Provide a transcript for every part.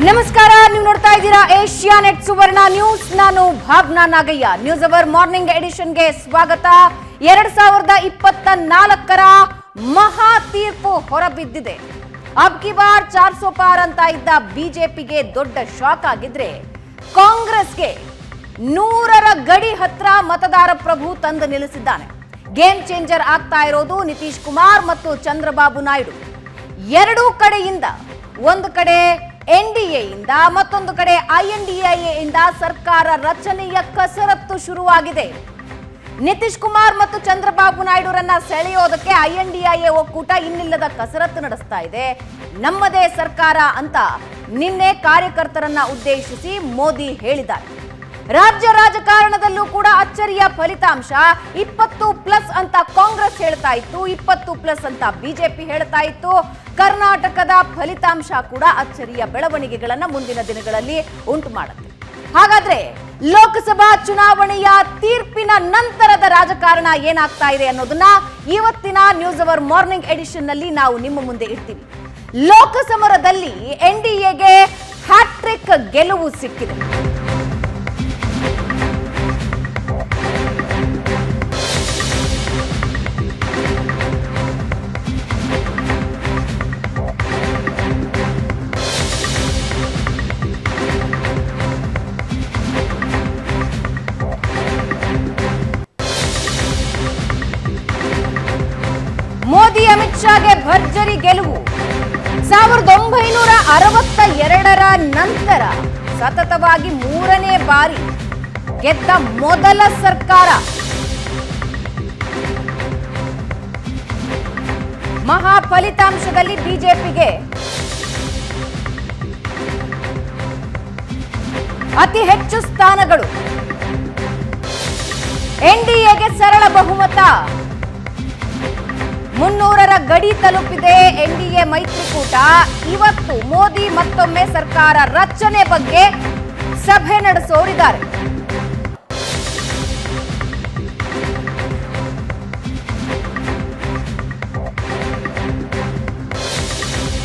ನಮಸ್ಕಾರ, ನೀವು ನೋಡ್ತಾ ಇದ್ದೀರಾ ಏಷ್ಯಾ ನೆಟ್ ಸುವರ್ಣ ನ್ಯೂಸ್. ನಾನು Bhavana Nagaiah. News hour morning ಎಡಿಷನ್ಗೆ ಸ್ವಾಗತ. 2024ರ ಮಹಾ ತೀರ್ಪು ಹೊರಬಿದ್ದಿದೆ. ಅಬ್ ಕಿ ಬಾರ್ 400 ಪಾರ್ ಅಂತ ಇದ್ದ ಬಿಜೆಪಿಗೆ ದೊಡ್ಡ ಶಾಕ್ ಆಗಿದ್ರೆ, ಕಾಂಗ್ರೆಸ್ಗೆ 100ರ ಗಡಿ ಹತ್ರ ಮತದಾರ ಪ್ರಭು ತಂದು ನಿಲ್ಲಿಸಿದ್ದಾನೆ. ಗೇಮ್ ಚೇಂಜರ್ ಆಗ್ತಾ ಇರೋದು ನಿತೀಶ್ ಕುಮಾರ್ ಮತ್ತು ಚಂದ್ರಬಾಬು ನಾಯ್ಡು. ಎರಡೂ ಕಡೆಯಿಂದ, ಒಂದು ಕಡೆ NDA ಇಂದ ಮತ್ತೊಂದು ಕಡೆ INDIA ಇಂದ ಸರ್ಕಾರ ರಚನೆಯ ಕಸರತ್ತು ಶುರುವಾಗಿದೆ. ನಿತೀಶ್ ಕುಮಾರ್ ಮತ್ತು ಚಂದ್ರಬಾಬು ನಾಯ್ಡುರನ್ನ ಸೆಳೆಯೋದಕ್ಕೆ INDIA ಒಕ್ಕೂಟ ಇನ್ನಿಲ್ಲದ ಕಸರತ್ತು ನಡೆಸ್ತಾ ಇದೆ. ನಮ್ಮದೇ ಸರ್ಕಾರ ಅಂತ ನಿನ್ನೆ ಕಾರ್ಯಕರ್ತರನ್ನ ಉದ್ದೇಶಿಸಿ ಮೋದಿ ಹೇಳಿದ್ದಾರೆ. ರಾಜ್ಯ ರಾಜಕಾರಣದಲ್ಲೂ ಕೂಡ ಅಚ್ಚರಿಯ ಫಲಿತಾಂಶ. 20+ ಅಂತ ಕಾಂಗ್ರೆಸ್ ಹೇಳ್ತಾ ಇತ್ತು, 20+ ಅಂತ ಬಿಜೆಪಿ ಹೇಳ್ತಾ ಇತ್ತು. ಕರ್ನಾಟಕದ ಫಲಿತಾಂಶ ಕೂಡ ಅಚ್ಚರಿಯ ಬೆಳವಣಿಗೆಗಳನ್ನ ಮುಂದಿನ ದಿನಗಳಲ್ಲಿ ಉಂಟು ಮಾಡುತ್ತೆ. ಹಾಗಾದ್ರೆ ಲೋಕಸಭಾ ಚುನಾವಣೆಯ ತೀರ್ಪಿನ ನಂತರದ ರಾಜಕಾರಣ ಏನಾಗ್ತಾ ಇದೆ ಅನ್ನೋದನ್ನ ಇವತ್ತಿನ ನ್ಯೂಸ್ ಅವರ್ ಮಾರ್ನಿಂಗ್ ಎಡಿಷನ್ ನಲ್ಲಿ ನಾವು ನಿಮ್ಮ ಮುಂದೆ ಇಡ್ತೀವಿ. ಲೋಕಸಮರದಲ್ಲಿ NDAಗೆ ಹ್ಯಾಟ್ರಿಕ್ ಗೆಲುವು ಸಿಕ್ಕಿದೆ. ಮೋದಿ ಅಮಿತ್ ಶಾಗೆ ಭರ್ಜರಿ ಗೆಲುವು. 1962ರ ನಂತರ ಸತತವಾಗಿ 3ನೇ ಬಾರಿ ಗೆದ್ದ ಮೊದಲ ಸರ್ಕಾರ. ಮಹಾ ಫಲಿತಾಂಶದಲ್ಲಿ ಬಿಜೆಪಿಗೆ ಅತಿ ಹೆಚ್ಚು ಸ್ಥಾನಗಳು. NDAಗೆ ಸರಳ ಬಹುಮತ. 300ರ ಗಡಿ ತಲುಪಿದೆ NDA ಮೈತ್ರಿಕೂಟ. ಇವತ್ತು ಮೋದಿ ಮತ್ತೊಮ್ಮೆ ಸರ್ಕಾರ ರಚನೆ ಬಗ್ಗೆ ಸಭೆ ನಡೆಸೋರಿದ್ದಾರೆ.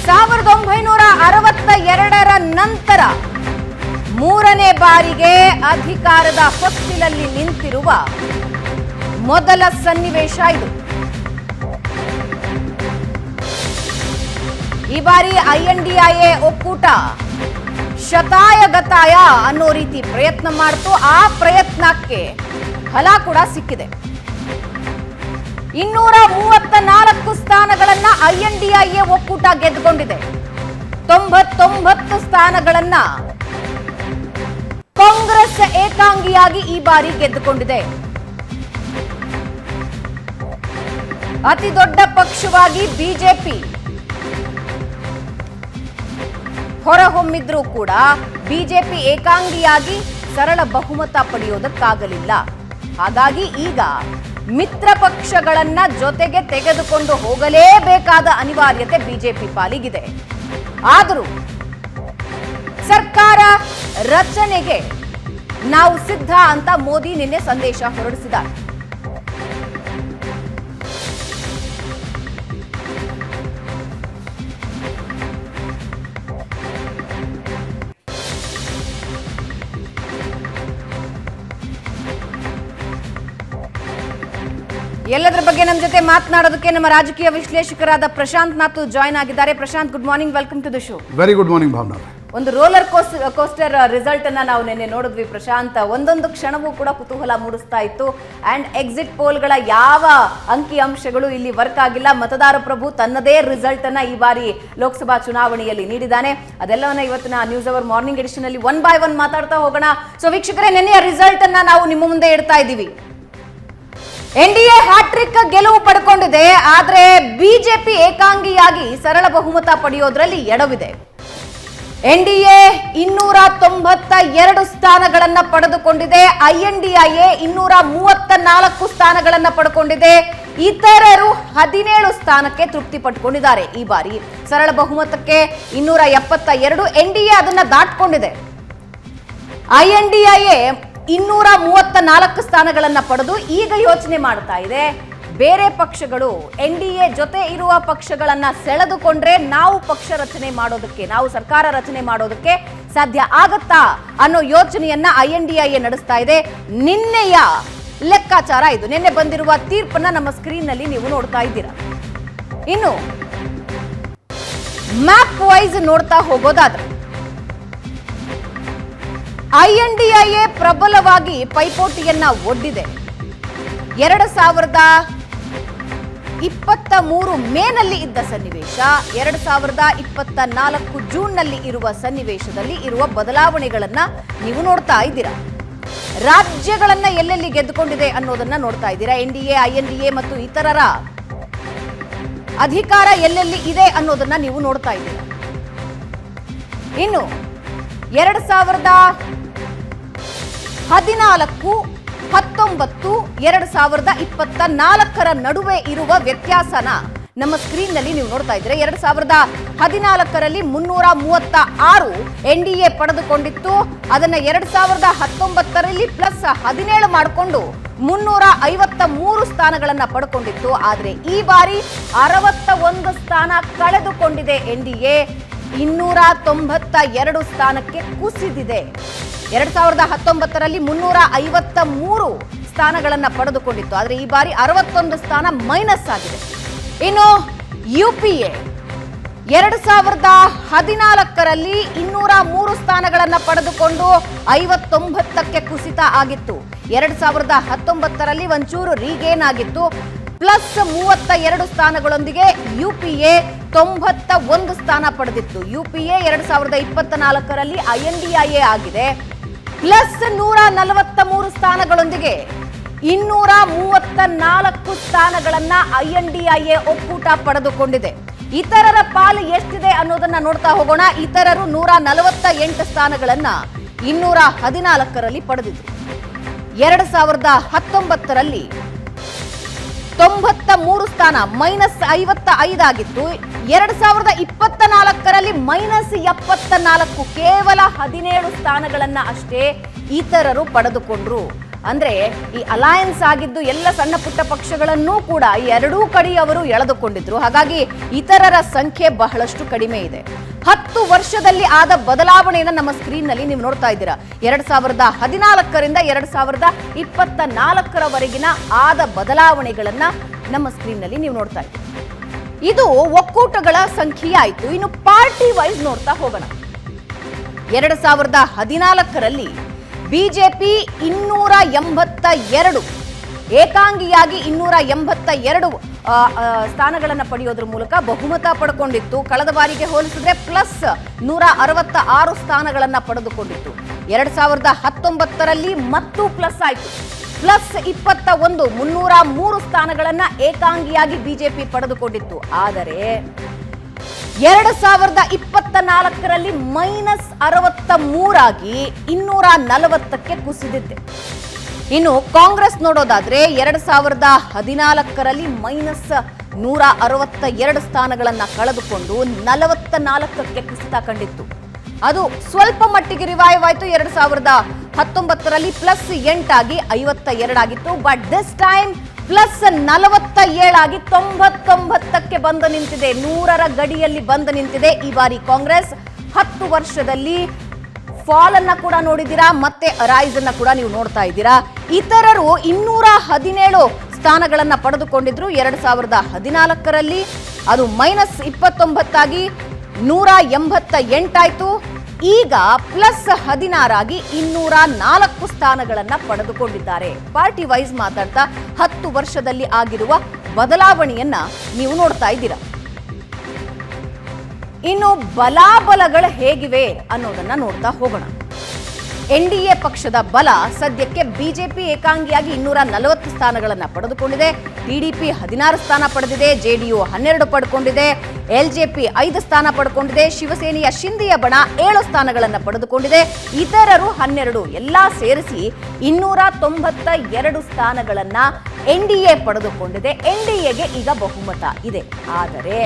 ಸಾವಿರದ 1962ರ ನಂತರ 3ನೇ ಬಾರಿಗೆ ಅಧಿಕಾರದ ಹೊಸ್ತಿಲಲ್ಲಿ ನಿಂತಿರುವ ಮೊದಲ ಸನ್ನಿವೇಶ ಇದು. ಈ ಬಾರಿ INDIA ಒಕ್ಕೂಟ ಶತಾಯಗತಾಯ ಅನ್ನೋ ರೀತಿ ಪ್ರಯತ್ನ ಮಾಡ್ತು. ಆ ಪ್ರಯತ್ನಕ್ಕೆ ಫಲ ಕೂಡ ಸಿಕ್ಕಿದೆ. 234 ಸ್ಥಾನಗಳನ್ನ INDIA ಒಕ್ಕೂಟ ಗೆದ್ದುಕೊಂಡಿದೆ. 99 ಸ್ಥಾನಗಳನ್ನ ಕಾಂಗ್ರೆಸ್ ಏಕಾಂಗಿಯಾಗಿ ಈ ಬಾರಿ ಗೆದ್ದುಕೊಂಡಿದೆ. ಅತಿ ದೊಡ್ಡ ಪಕ್ಷವಾಗಿ ಬಿಜೆಪಿ ಹೊರಹೊಮ್ಮಿದ್ರೂ ಕೂಡ ಬಿಜೆಪಿ ಏಕಾಂಗಿಯಾಗಿ ಸರಳ ಬಹುಮತ ಪಡೆಯೋದಕ್ಕಾಗಲಿಲ್ಲ. ಹಾಗಾಗಿ ಈಗ ಮಿತ್ರ ಪಕ್ಷಗಳನ್ನ ಜೊತೆಗೆ ತೆಗೆದುಕೊಂಡು ಹೋಗಲೇಬೇಕಾದ ಅನಿವಾರ್ಯತೆ ಬಿಜೆಪಿ ಪಾಲಿಗಿದೆ. ಆದರೂ ಸರ್ಕಾರ ರಚನೆಗೆ ನಾವು ಸಿದ್ಧ ಅಂತ ಮೋದಿ ನಿನ್ನೆ ಸಂದೇಶ ಹೊರಡಿಸಿದ್ದಾರೆ. ಎಲ್ಲದರ ಬಗ್ಗೆ ನಮ್ಮ ಜೊತೆ ಮಾತನಾಡೋದಕ್ಕೆ ನಮ್ಮ ರಾಜಕೀಯ ವಿಶ್ಲೇಷಕರಾದ ಪ್ರಶಾಂತ್ ನಾಥ್ ಜಾಯ್ನ್ ಆಗಿದ್ದಾರೆ. Prashanth, good morning, welcome to the show. Very good morning Bhavana. ಒಂದು ರೋಲರ್ ಕೋಸ್ಟರ್ ರಿಸಲ್ಟ್ ಅನ್ನ ನಾವು ನಿನ್ನೆ ನೋಡಿದ್ವಿ ಪ್ರಶಾಂತ್. ಒಂದೊಂದು ಕ್ಷಣವೂ ಕೂಡ ಕುತೂಹಲ ಮೂಡಿಸ್ತಾ ಇತ್ತು. ಅಂಡ್ ಎಕ್ಸಿಟ್ ಪೋಲ್ಗಳ ಯಾವ ಅಂಕಿ ಅಂಶಗಳು ಇಲ್ಲಿ ವರ್ಕ್ ಆಗಿಲ್ಲ. ಮತದಾರ ಪ್ರಭು ತನ್ನದೇ ರಿಸಲ್ಟ್ ಅನ್ನ ಈ ಬಾರಿ ಲೋಕಸಭಾ ಚುನಾವಣೆಯಲ್ಲಿ ನೀಡಿದ್ದಾನೆ. ಅದೆಲ್ಲವನ್ನ ಇವತ್ತಿನ ನ್ಯೂಸ್ ಅವರ್ ಮಾರ್ನಿಂಗ್ ಎಡಿಷನ್ ಅಲ್ಲಿ 1 by 1 ಮಾತಾಡ್ತಾ ಹೋಗೋಣ. ಸೊ ವೀಕ್ಷಕರೇ, ನಿನ್ನೆಯ ರಿಸಲ್ಟ್ ಅನ್ನ ನಾವು ನಿಮ್ಮ ಮುಂದೆ ಇಡ್ತಾ ಇದ್ದೀವಿ. NDA ಹ್ಯಾಟ್ರಿಕ್ ಗೆಲುವು ಪಡ್ಕೊಂಡಿದೆ. ಆದ್ರೆ ಬಿಜೆಪಿ ಏಕಾಂಗಿಯಾಗಿ ಸರಳ ಬಹುಮತ ಪಡೆಯೋದ್ರಲ್ಲಿ ಎಡವಿದೆ. NDA 292 ಸ್ಥಾನಗಳನ್ನ ಪಡೆದುಕೊಂಡಿದೆ. INDIA 234 ಸ್ಥಾನಗಳನ್ನ ಪಡ್ಕೊಂಡಿದೆ. ಇತರರು 17 ಸ್ಥಾನಕ್ಕೆ ತೃಪ್ತಿ ಪಟ್ಕೊಂಡಿದ್ದಾರೆ. ಈ ಬಾರಿ ಸರಳ ಬಹುಮತಕ್ಕೆ 272. NDA ಅದನ್ನ ದಾಟ್ಕೊಂಡಿದೆ. INDIA 234 ಸ್ಥಾನಗಳನ್ನ ಪಡೆದು ಈಗ ಯೋಚನೆ ಮಾಡ್ತಾ ಇದೆ, ಬೇರೆ ಪಕ್ಷಗಳು NDA ಜೊತೆ ಇರುವ ಪಕ್ಷಗಳನ್ನ ಸೆಳೆದುಕೊಂಡ್ರೆ ನಾವು ಪಕ್ಷ ರಚನೆ ಮಾಡೋದಕ್ಕೆ, ನಾವು ಸರ್ಕಾರ ರಚನೆ ಮಾಡೋದಕ್ಕೆ ಸಾಧ್ಯ ಆಗತ್ತಾ ಅನ್ನೋ ಯೋಚನೆಯನ್ನ INDIA ನಡೆಸ್ತಾ ಇದೆ. ನಿನ್ನೆಯ ಲೆಕ್ಕಾಚಾರ ಇದು. ನಿನ್ನೆ ಬಂದಿರುವ ತೀರ್ಪನ್ನ ನಮ್ಮ ಸ್ಕ್ರೀನ್ ನಲ್ಲಿ ನೀವು ನೋಡ್ತಾ ಇದ್ದೀರಾ. ಇನ್ನು ಮ್ಯಾಪ್ ವೈಸ್ ನೋಡ್ತಾ ಹೋಗೋದಾದ್ರೆ INDIA ಪ್ರಬಲವಾಗಿ ಪೈಪೋಟಿಯನ್ನ ಒಡ್ಡಿದೆ. 2023 ಮೇನಲ್ಲಿ ಇದ್ದ ಸನ್ನಿವೇಶ 2024 ಜೂನ್ನಲ್ಲಿ ಇರುವ ಸನ್ನಿವೇಶದಲ್ಲಿ ಇರುವ ಬದಲಾವಣೆಗಳನ್ನ ನೀವು ನೋಡ್ತಾ ಇದ್ದೀರಾ. ರಾಜ್ಯಗಳನ್ನ ಎಲ್ಲೆಲ್ಲಿ ಗೆದ್ದುಕೊಂಡಿದೆ ಅನ್ನೋದನ್ನ ನೋಡ್ತಾ ಇದ್ದೀರಾ. NDA, INDA ಮತ್ತು ಇತರರ ಅಧಿಕಾರ ಎಲ್ಲೆಲ್ಲಿ ಇದೆ ಅನ್ನೋದನ್ನ ನೀವು ನೋಡ್ತಾ ಇದ್ದೀರಾ. ಇನ್ನು 2014, 19, 2024ರ ನಡುವೆ ಇರುವ ವ್ಯತ್ಯಾಸನ ನಮ್ಮ ಸ್ಕ್ರೀನ್ ನಲ್ಲಿ ನೀವು ನೋಡ್ತಾ ಇದ್ರೆ 2014ರಲ್ಲಿ 336 NDA ಪಡೆದುಕೊಂಡಿತ್ತು. ಅದನ್ನ 2019ರಲ್ಲಿ ಪ್ಲಸ್ 17 ಮಾಡಿಕೊಂಡು 353 ಸ್ಥಾನಗಳನ್ನ ಪಡ್ಕೊಂಡಿತ್ತು. ಆದ್ರೆ ಈ ಬಾರಿ 61 ಸ್ಥಾನ ಕಳೆದುಕೊಂಡಿದೆ. NDA 292 ಸ್ಥಾನಕ್ಕೆ ಕುಸಿದಿದೆ. 2019ರಲ್ಲಿ 353 ಸ್ಥಾನಗಳನ್ನ ಪಡೆದುಕೊಂಡಿತ್ತು. ಆದ್ರೆ ಈ ಬಾರಿ 61 ಸ್ಥಾನ ಮೈನಸ್ ಆಗಿದೆ. ಇನ್ನು UPA 2014ರಲ್ಲಿ 203 ಸ್ಥಾನಗಳನ್ನ ಪಡೆದುಕೊಂಡು 59ಕ್ಕೆ ಕುಸಿತ ಆಗಿತ್ತು. 2019ರಲ್ಲಿ ಒಂಚೂರು ರೀಗೇನ್ ಆಗಿತ್ತು. ಪ್ಲಸ್ 32 ಸ್ಥಾನಗಳೊಂದಿಗೆ UPA 91 ಸ್ಥಾನ ಪಡೆದಿತ್ತು. UPA 2024ರಲ್ಲಿ INDIA ಆಗಿದೆ. ಪ್ಲಸ್ 143 ಸ್ಥಾನಗಳೊಂದಿಗೆ 234 ಸ್ಥಾನಗಳನ್ನ INDIA ಒಕ್ಕೂಟ ಪಡೆದುಕೊಂಡಿದೆ. ಇತರರ ಪಾಲು ಎಷ್ಟಿದೆ ಅನ್ನೋದನ್ನ ನೋಡ್ತಾ ಹೋಗೋಣ. ಇತರರು 148 ಸ್ಥಾನಗಳನ್ನ 214ರಲ್ಲಿ ಪಡೆದಿದ್ರು. 2019ರಲ್ಲಿ 93 ಸ್ಥಾನ ಮೈನಸ್ 55 ಆಗಿತ್ತು. 2024ರಲ್ಲಿ ಮೈನಸ್ 74, ಕೇವಲ 17 ಸ್ಥಾನಗಳನ್ನ ಅಷ್ಟೇ ಇತರರು ಪಡೆದುಕೊಂಡ್ರು. ಅಂದ್ರೆ ಈ ಅಲಯನ್ಸ್ ಆಗಿದ್ದು ಎಲ್ಲ ಸಣ್ಣ ಪುಟ್ಟ ಪಕ್ಷಗಳನ್ನೂ ಕೂಡ ಎರಡೂ ಕಡೆ ಅವರು ಎಳೆದುಕೊಂಡಿದ್ರು. ಹಾಗಾಗಿ ಇತರರ ಸಂಖ್ಯೆ ಬಹಳಷ್ಟು ಕಡಿಮೆ ಇದೆ. 10 ವರ್ಷದಲ್ಲಿ ಆದ ಬದಲಾವಣೆಯನ್ನು ನಮ್ಮ ಸ್ಕ್ರೀನ್ ನಲ್ಲಿ ನೀವು ನೋಡ್ತಾ ಇದ್ದೀರಾ. 2014ರಿಂದ 2024ರವರೆಗಿನ ಆದ ಬದಲಾವಣೆಗಳನ್ನ ನಮ್ಮ ಸ್ಕ್ರೀನ್ ನಲ್ಲಿ ನೀವು ನೋಡ್ತಾ ಇದ್ದೀರಾ. ಇದು ಒಕ್ಕೂಟಗಳ ಸಂಖ್ಯೆ ಆಯಿತು. ಇನ್ನು ಪಾರ್ಟಿ ವೈಸ್ ನೋಡ್ತಾ ಹೋಗೋಣ. 2014ರಲ್ಲಿ ಬಿಜೆಪಿ 282, ಏಕಾಂಗಿಯಾಗಿ 282 ಸ್ಥಾನಗಳನ್ನು ಪಡೆಯೋದ್ರ ಮೂಲಕ ಬಹುಮತ ಪಡ್ಕೊಂಡಿತ್ತು. ಕಳೆದ ಬಾರಿಗೆ ಹೋಲಿಸಿದ್ರೆ ಪ್ಲಸ್ 166 ಸ್ಥಾನಗಳನ್ನ ಪಡೆದುಕೊಂಡಿತ್ತು. 2019ರಲ್ಲಿ ಮತ್ತು ಪ್ಲಸ್ ಆಯಿತು, ಪ್ಲಸ್ 21, 303 ಸ್ಥಾನಗಳನ್ನ ಏಕಾಂಗಿಯಾಗಿ ಬಿಜೆಪಿ ಪಡೆದುಕೊಂಡಿತ್ತು. ಆದರೆ 2024ರಲ್ಲಿ ಮೈನಸ್ 63 ಆಗಿ 240ಕ್ಕೆ ಕುಸಿದಿದೆ. ಇನ್ನು ಕಾಂಗ್ರೆಸ್ ನೋಡೋದಾದ್ರೆ 2014ರಲ್ಲಿ ಮೈನಸ್ 162 ಸ್ಥಾನಗಳನ್ನ ಕಳೆದುಕೊಂಡು 44ಕ್ಕೆ ಕುಸಿತ ಕಂಡಿತ್ತು. ಅದು ಸ್ವಲ್ಪ ಮಟ್ಟಿಗೆ ರಿವೈವ್ ಆಯಿತು. 2019ರಲ್ಲಿ ಪ್ಲಸ್ 8 ಆಗಿ 52 ಆಗಿತ್ತು. ಬಟ್ ದಿಸ್ ಟೈಮ್ ಪ್ಲಸ್ 47 ಆಗಿ 99ಕ್ಕೆ ಬಂದು ನಿಂತಿದೆ. 100ರ ಗಡಿಯಲ್ಲಿ ಬಂದು ನಿಂತಿದೆ ಈ ಬಾರಿ ಕಾಂಗ್ರೆಸ್. 10 ವರ್ಷದಲ್ಲಿ ಫಾಲ್ ಅನ್ನ ಕೂಡ ನೋಡಿದ್ದೀರಾ, ಮತ್ತೆ ರೈಸ್ ಅನ್ನ ಕೂಡ ನೀವು ನೋಡ್ತಾ ಇದ್ದೀರಾ. ಇತರರು 217 ಸ್ಥಾನಗಳನ್ನ ಪಡೆದುಕೊಂಡಿದ್ರು 2014ರಲ್ಲಿ. ಅದು ಮೈನಸ್ 29 ಆಗಿ 188 ಆಯ್ತು. ಈಗ ಪ್ಲಸ್ 16 ಆಗಿ 204 ಸ್ಥಾನಗಳನ್ನ ಪಡೆದುಕೊಂಡಿದ್ದಾರೆ. ಪಾರ್ಟಿ ವೈಸ್ ಮಾತಾಡ್ತಾ 10 ವರ್ಷದಲ್ಲಿ ಆಗಿರುವ ಬದಲಾವಣೆಯನ್ನ ನೀವು ನೋಡ್ತಾ ಇದ್ದೀರಾ. ಇನ್ನು ಬಲಾಬಲಗಳು ಹೇಗಿವೆ ಅನ್ನೋದನ್ನ ನೋಡ್ತಾ ಹೋಗೋಣ. NDA ಪಕ್ಷದ ಬಲ ಸದ್ಯಕ್ಕೆ ಬಿಜೆಪಿ ಏಕಾಂಗಿಯಾಗಿ 240 ಸ್ಥಾನಗಳನ್ನ ಪಡೆದುಕೊಂಡಿದೆ. TDP 16 ಸ್ಥಾನ ಪಡೆದಿದೆ. JDU 12 ಪಡ್ಕೊಂಡಿದೆ. LJP 5 ಸ್ಥಾನ ಪಡ್ಕೊಂಡಿದೆ. ಶಿವಸೇನೆಯ ಶಿಂದೆಯ ಬಣ 7 ಸ್ಥಾನಗಳನ್ನ ಪಡೆದುಕೊಂಡಿದೆ. ಇತರರು 12. ಎಲ್ಲಾ ಸೇರಿಸಿ 292 ಸ್ಥಾನಗಳನ್ನ NDA ಪಡೆದುಕೊಂಡಿದೆ. NDAಗೆ ಈಗ ಬಹುಮತ ಇದೆ. ಆದರೆ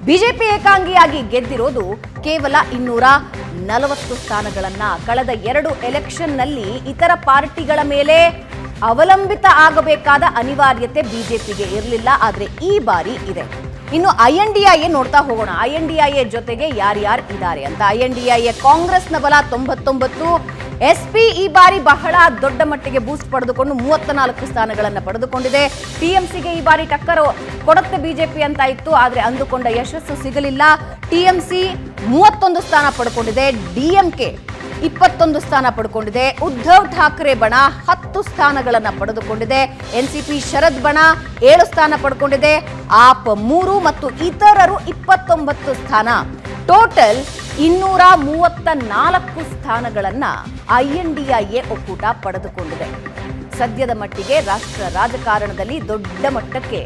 ಬಿಜೆಪಿ ಏಕಾಂಗಿಯಾಗಿ ಗೆದ್ದಿರೋದು ಕೇವಲ 240 ಸ್ಥಾನಗಳನ್ನ. ಕಳೆದ 2 ಎಲೆಕ್ಷನ್ನಲ್ಲಿ ಇತರ ಪಾರ್ಟಿಗಳ ಮೇಲೆ ಅವಲಂಬಿತ ಆಗಬೇಕಾದ ಅನಿವಾರ್ಯತೆ ಬಿಜೆಪಿಗೆ ಇರಲಿಲ್ಲ, ಆದ್ರೆ ಈ ಬಾರಿ ಇದೆ. ಇನ್ನು INDIA ನೋಡ್ತಾ ಹೋಗೋಣ. INDIA ಜೊತೆಗೆ ಯಾರ್ಯಾರು ಇದ್ದಾರೆ ಅಂತ. INDIA ಕಾಂಗ್ರೆಸ್ನ ಬಲ 99, SP ಈ ಬಾರಿ ಬಹಳ ದೊಡ್ಡ ಮಟ್ಟಿಗೆ ಬೂಸ್ಟ್ ಪಡೆದುಕೊಂಡು 34 ಸ್ಥಾನಗಳನ್ನು ಪಡೆದುಕೊಂಡಿದೆ. TMCಗೆ ಈ ಬಾರಿ ಟಕ್ಕರ್ ಕೊಡುತ್ತೆ ಬಿಜೆಪಿ ಅಂತ ಇತ್ತು, ಆದ್ರೆ ಅಂದುಕೊಂಡ ಯಶಸ್ಸು ಸಿಗಲಿಲ್ಲ. TMC 31 ಸ್ಥಾನ ಪಡ್ಕೊಂಡಿದೆ, DMK 21 ಸ್ಥಾನ ಪಡ್ಕೊಂಡಿದೆ, ಉದ್ಧವ್ ಠಾಕ್ರೆ ಬಣ 10 ಸ್ಥಾನಗಳನ್ನು ಪಡೆದುಕೊಂಡಿದೆ, NCP ಶರದ್ ಬಣ 7 ಸ್ಥಾನ ಪಡ್ಕೊಂಡಿದೆ, ಆಪ್ 3 ಮತ್ತು ಇತರರು 29 ಸ್ಥಾನ. ಟೋಟಲ್ 234 ಸ್ಥಾನಗಳನ್ನ INDIA ಒಕ್ಕೂಟ ಪಡೆದುಕೊಂಡಿದೆ. ಸದ್ಯದ ಮಟ್ಟಿಗೆ ರಾಷ್ಟ್ರ ರಾಜಕಾರಣದಲ್ಲಿ ದೊಡ್ಡ ಮಟ್ಟಕ್ಕೆ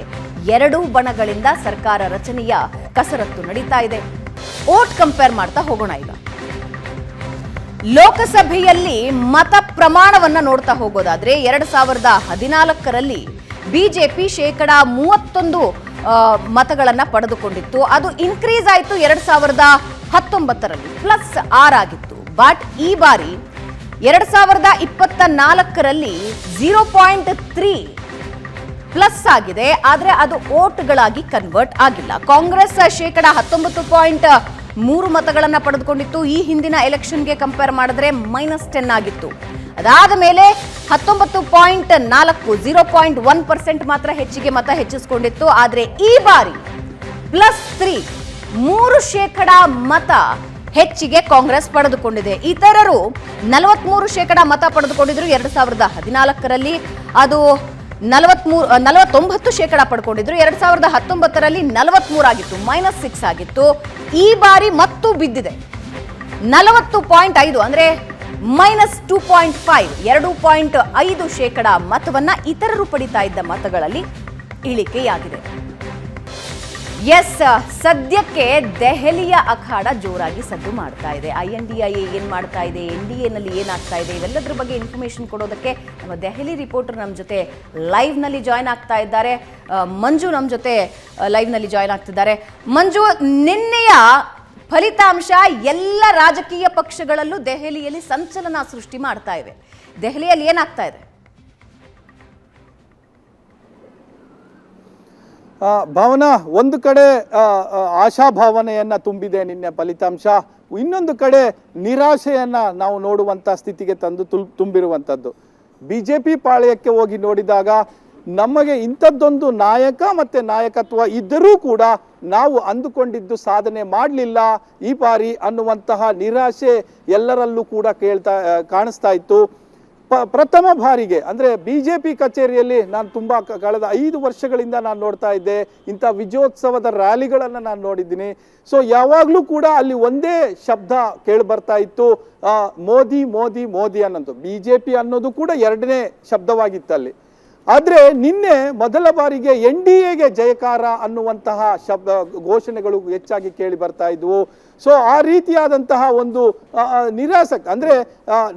ಎರಡೂ ಬಣಗಳಿಂದ ಸರ್ಕಾರ ರಚನೆಯ ಕಸರತ್ತು ನಡೀತಾ ಇದೆ. ವೋಟ್ ಕಂಪೇರ್ ಮಾಡ್ತಾ ಹೋಗೋಣ. ಈಗ ಲೋಕಸಭೆಯಲ್ಲಿ ಮತ ಪ್ರಮಾಣವನ್ನ ನೋಡ್ತಾ ಹೋಗೋದಾದ್ರೆ 2014ರಲ್ಲಿ ಬಿಜೆಪಿ 31% ಮತಗಳನ್ನ ಪಡೆದುಕೊಂಡಿತ್ತು. ಅದು ಇನ್ಕ್ರೀಸ್ ಆಯಿತು 2019ರಲ್ಲಿ +6 ಆಗಿತ್ತು. ಬಟ್ ಈ ಬಾರಿ 2024ರಲ್ಲಿ 0.3 ಪ್ಲಸ್ ಆಗಿದೆ, ಆದ್ರೆ ಅದು ವೋಟ್ಗಳಾಗಿ ಕನ್ವರ್ಟ್ ಆಗಿಲ್ಲ. ಕಾಂಗ್ರೆಸ್ 19.3 ಮತಗಳನ್ನ ಪಡೆದುಕೊಂಡಿತ್ತು. ಈ ಹಿಂದಿನ ಎಲೆಕ್ಷನ್ಗೆ ಕಂಪೇರ್ ಮಾಡಿದ್ರೆ -10 ಆಗಿತ್ತು. ಅದಾದ ಮೇಲೆ 19.4 0.1% ಮಾತ್ರ ಹೆಚ್ಚಿಗೆ ಮತ ಹೆಚ್ಚಿಸಿಕೊಂಡಿತ್ತು. ಆದ್ರೆ ಈ ಬಾರಿ +3 3% ಮತ ಹೆಚ್ಚಿಗೆ ಕಾಂಗ್ರೆಸ್ ಪಡೆದುಕೊಂಡಿದೆ. ಇತರರು 43% ಮತ ಪಡೆದುಕೊಂಡಿದ್ರು 2014ರಲ್ಲಿ. ಅದು 49% ಪಡ್ಕೊಂಡಿದ್ರು. 2019ರಲ್ಲಿ 43 ಆಗಿತ್ತು, -6 ಆಗಿತ್ತು. ಈ ಬಾರಿ ಮತ್ತೂ ಬಿದ್ದಿದೆ 40.5, ಅಂದ್ರೆ -2.5 2.5% ಮತವನ್ನ ಇತರರು ಪಡಿತಾ ಇದ್ದ ಮತಗಳಲ್ಲಿ ಇಳಿಕೆಯಾಗಿದೆ. ಸದ್ಯಕ್ಕೆ ದೆಹಲಿಯ ಅಖಾಡ ಜೋರಾಗಿ ಸದ್ದು ಮಾಡ್ತಾ ಇದೆ. INDIA ಏನ್ ಮಾಡ್ತಾ ಇದೆ, NDA ನಲ್ಲಿ ಏನಾಗ್ತಾ ಇದೆ, ಇವೆಲ್ಲದರ ಬಗ್ಗೆ ಇನ್ಫಾರ್ಮೇಶನ್ ಕೊಡೋದಕ್ಕೆ ನಮ್ಮ ದೆಹಲಿ ರಿಪೋರ್ಟರ್ ನಮ್ಮ ಜೊತೆ ಲೈವ್ ನಲ್ಲಿ ಜಾಯ್ನ್ ಆಗ್ತಾ ಇದ್ದಾರೆ. ಮಂಜು ನಮ್ಮ ಜೊತೆ ಲೈವ್ ನಲ್ಲಿ ಜಾಯ್ನ್ ಆಗ್ತಿದ್ದಾರೆ. ಮಂಜು, ನಿನ್ನೆಯ ಫಲಿತಾಂಶ ಎಲ್ಲ ರಾಜಕೀಯ ಪಕ್ಷಗಳಲ್ಲೂ ದೆಹಲಿಯಲ್ಲಿ ಸಂಚಲನ ಸೃಷ್ಟಿ ಮಾಡ್ತಾ ಇವೆ. ದೆಹಲಿಯಲ್ಲಿ ಏನಾಗ್ತಾ ಇದೆ? ಭಾವನಾ, ಒಂದು ಕಡೆ ಆಶಾಭಾವನೆಯನ್ನ ತುಂಬಿದೆ ನಿನ್ನೆ ಫಲಿತಾಂಶ, ಇನ್ನೊಂದು ಕಡೆ ನಿರಾಶೆಯನ್ನ ನಾವು ನೋಡುವಂತ ಸ್ಥಿತಿಗೆ ತಂದು ತುಂಬಿರುವಂಥದ್ದು. BJP ಪಾಳ್ಯಕ್ಕೆ ಹೋಗಿ ನೋಡಿದಾಗ ನಮಗೆ ಇಂಥದ್ದೊಂದು ನಾಯಕ ಮತ್ತೆ ನಾಯಕತ್ವ ಇದ್ದರೂ ಕೂಡ ನಾವು ಅಂದುಕೊಂಡಿದ್ದು ಸಾಧನೆ ಮಾಡಲಿಲ್ಲ ಈ ಬಾರಿ ಅನ್ನುವಂತಹ ನಿರಾಶೆ ಎಲ್ಲರಲ್ಲೂ ಕೂಡ ಕಾಣಿಸ್ತಾ ಇತ್ತು. ಪ್ರಥಮ ಬಾರಿಗೆ ಅಂದ್ರೆ BJP ಕಚೇರಿಯಲ್ಲಿ ನಾನು ತುಂಬಾ ಕಳೆದ 5 ವರ್ಷಗಳಿಂದ ನಾನು ನೋಡ್ತಾ ಇದ್ದೆ, ಇಂಥ ವಿಜಯೋತ್ಸವದ ರ್ಯಾಲಿಗಳನ್ನು ನಾನು ನೋಡಿದ್ದೀನಿ. ಸೊ ಯಾವಾಗಲೂ ಕೂಡ ಅಲ್ಲಿ ಒಂದೇ ಶಬ್ದ ಕೇಳಿ ಬರ್ತಾ ಇತ್ತು, ಮೋದಿ ಮೋದಿ ಮೋದಿ ಅನ್ನೋದು. BJP ಅನ್ನೋದು ಕೂಡ ಎರಡನೇ ಶಬ್ದವಾಗಿತ್ತು ಅಲ್ಲಿ. ಆದ್ರೆ ನಿನ್ನೆ ಮೊದಲ ಬಾರಿಗೆ NDAಗೆ ಜಯಕಾರ ಅನ್ನುವಂತಹ ಘೋಷಣೆಗಳು ಹೆಚ್ಚಾಗಿ ಕೇಳಿ ಬರ್ತಾ ಇದ್ವು. ಸೊ ಆ ರೀತಿಯಾದಂತಹ ಒಂದು ನಿರಾಸಕ್ ಅಂದ್ರೆ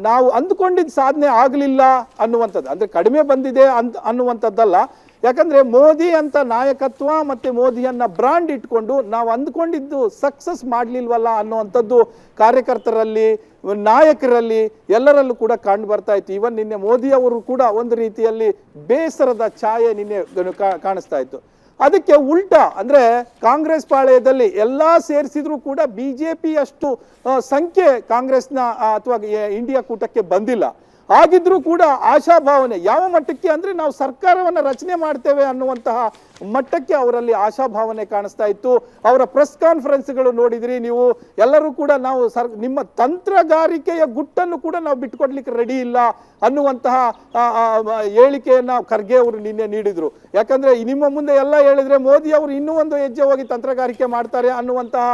ನಾವು ಅಂದುಕೊಂಡಿದ್ದ ಸಾಧನೆ ಆಗಲಿಲ್ಲ ಅನ್ನುವಂಥದ್ದು, ಅಂದ್ರೆ ಕಡಿಮೆ ಬಂದಿದೆ ಅನ್ನುವಂಥದ್ದಲ್ಲ. ಯಾಕಂದ್ರೆ ಮೋದಿ ಅಂತ ನಾಯಕತ್ವ ಮತ್ತೆ ಮೋದಿಯನ್ನ ಬ್ರಾಂಡ್ ಇಟ್ಕೊಂಡು ನಾವು ಅಂದ್ಕೊಂಡಿದ್ದು ಸಕ್ಸಸ್ ಮಾಡ್ಲಿಲ್ವಲ್ಲ ಅನ್ನುವಂಥದ್ದು ಕಾರ್ಯಕರ್ತರಲ್ಲಿ, ನಾಯಕರಲ್ಲಿ ಎಲ್ಲರಲ್ಲೂ ಕೂಡ ಕಂಡು ಬರ್ತಾ ಇತ್ತು. ಇವನ್ ನಿನ್ನೆ ಮೋದಿ ಅವರು ಕೂಡ ಒಂದು ರೀತಿಯಲ್ಲಿ ಬೇಸರದ ಛಾಯೆ ನಿನ್ನೆ ಕಾಣಿಸ್ತಾ ಇತ್ತು. ಅದಕ್ಕೆ ಉಲ್ಟಾ ಅಂದ್ರೆ ಕಾಂಗ್ರೆಸ್ ಪಾಳೆಯದಲ್ಲಿ ಎಲ್ಲಾ ಸೇರಿಸಿದ್ರು ಕೂಡ BJP ಅಷ್ಟು ಸಂಖ್ಯೆ ಕಾಂಗ್ರೆಸ್ನ ಅಥವಾ ಇಂಡಿಯಾ ಕೂಟಕ್ಕೆ ಬಂದಿಲ್ಲ. ಆಗಿದ್ರೂ ಕೂಡ ಆಶಾಭಾವನೆ ಯಾವ ಮಟ್ಟಕ್ಕೆ ಅಂದ್ರೆ ನಾವು ಸರ್ಕಾರವನ್ನ ರಚನೆ ಮಾಡ್ತೇವೆ ಅನ್ನುವಂತಹ ಮಟ್ಟಕ್ಕೆ ಅವರಲ್ಲಿ ಆಶಾಭಾವನೆ ಕಾಣಿಸ್ತಾ ಇತ್ತು. ಅವರ ಪ್ರೆಸ್ ಕಾನ್ಫರೆನ್ಸ್ಗಳು ನೋಡಿದ್ರಿ ನೀವು, ಎಲ್ಲರೂ ಕೂಡ ನಾವು ನಿಮ್ಮ ತಂತ್ರಗಾರಿಕೆಯ ಗುಟ್ಟನ್ನು ಕೂಡ ನಾವು ಬಿಟ್ಕೊಡ್ಲಿಕ್ಕೆ ರೆಡಿ ಇಲ್ಲ ಅನ್ನುವಂತಹ ಹೇಳಿಕೆಯನ್ನ ಖರ್ಗೆ ಅವರು ನಿನ್ನೆ ನೀಡಿದ್ರು. ಯಾಕಂದ್ರೆ ನಿಮ್ಮ ಮುಂದೆ ಎಲ್ಲ ಹೇಳಿದ್ರೆ ಮೋದಿ ಅವರು ಇನ್ನೂ ಒಂದು ಹೆಜ್ಜೆ ಹೋಗಿ ತಂತ್ರಗಾರಿಕೆ ಮಾಡ್ತಾರೆ ಅನ್ನುವಂತಹ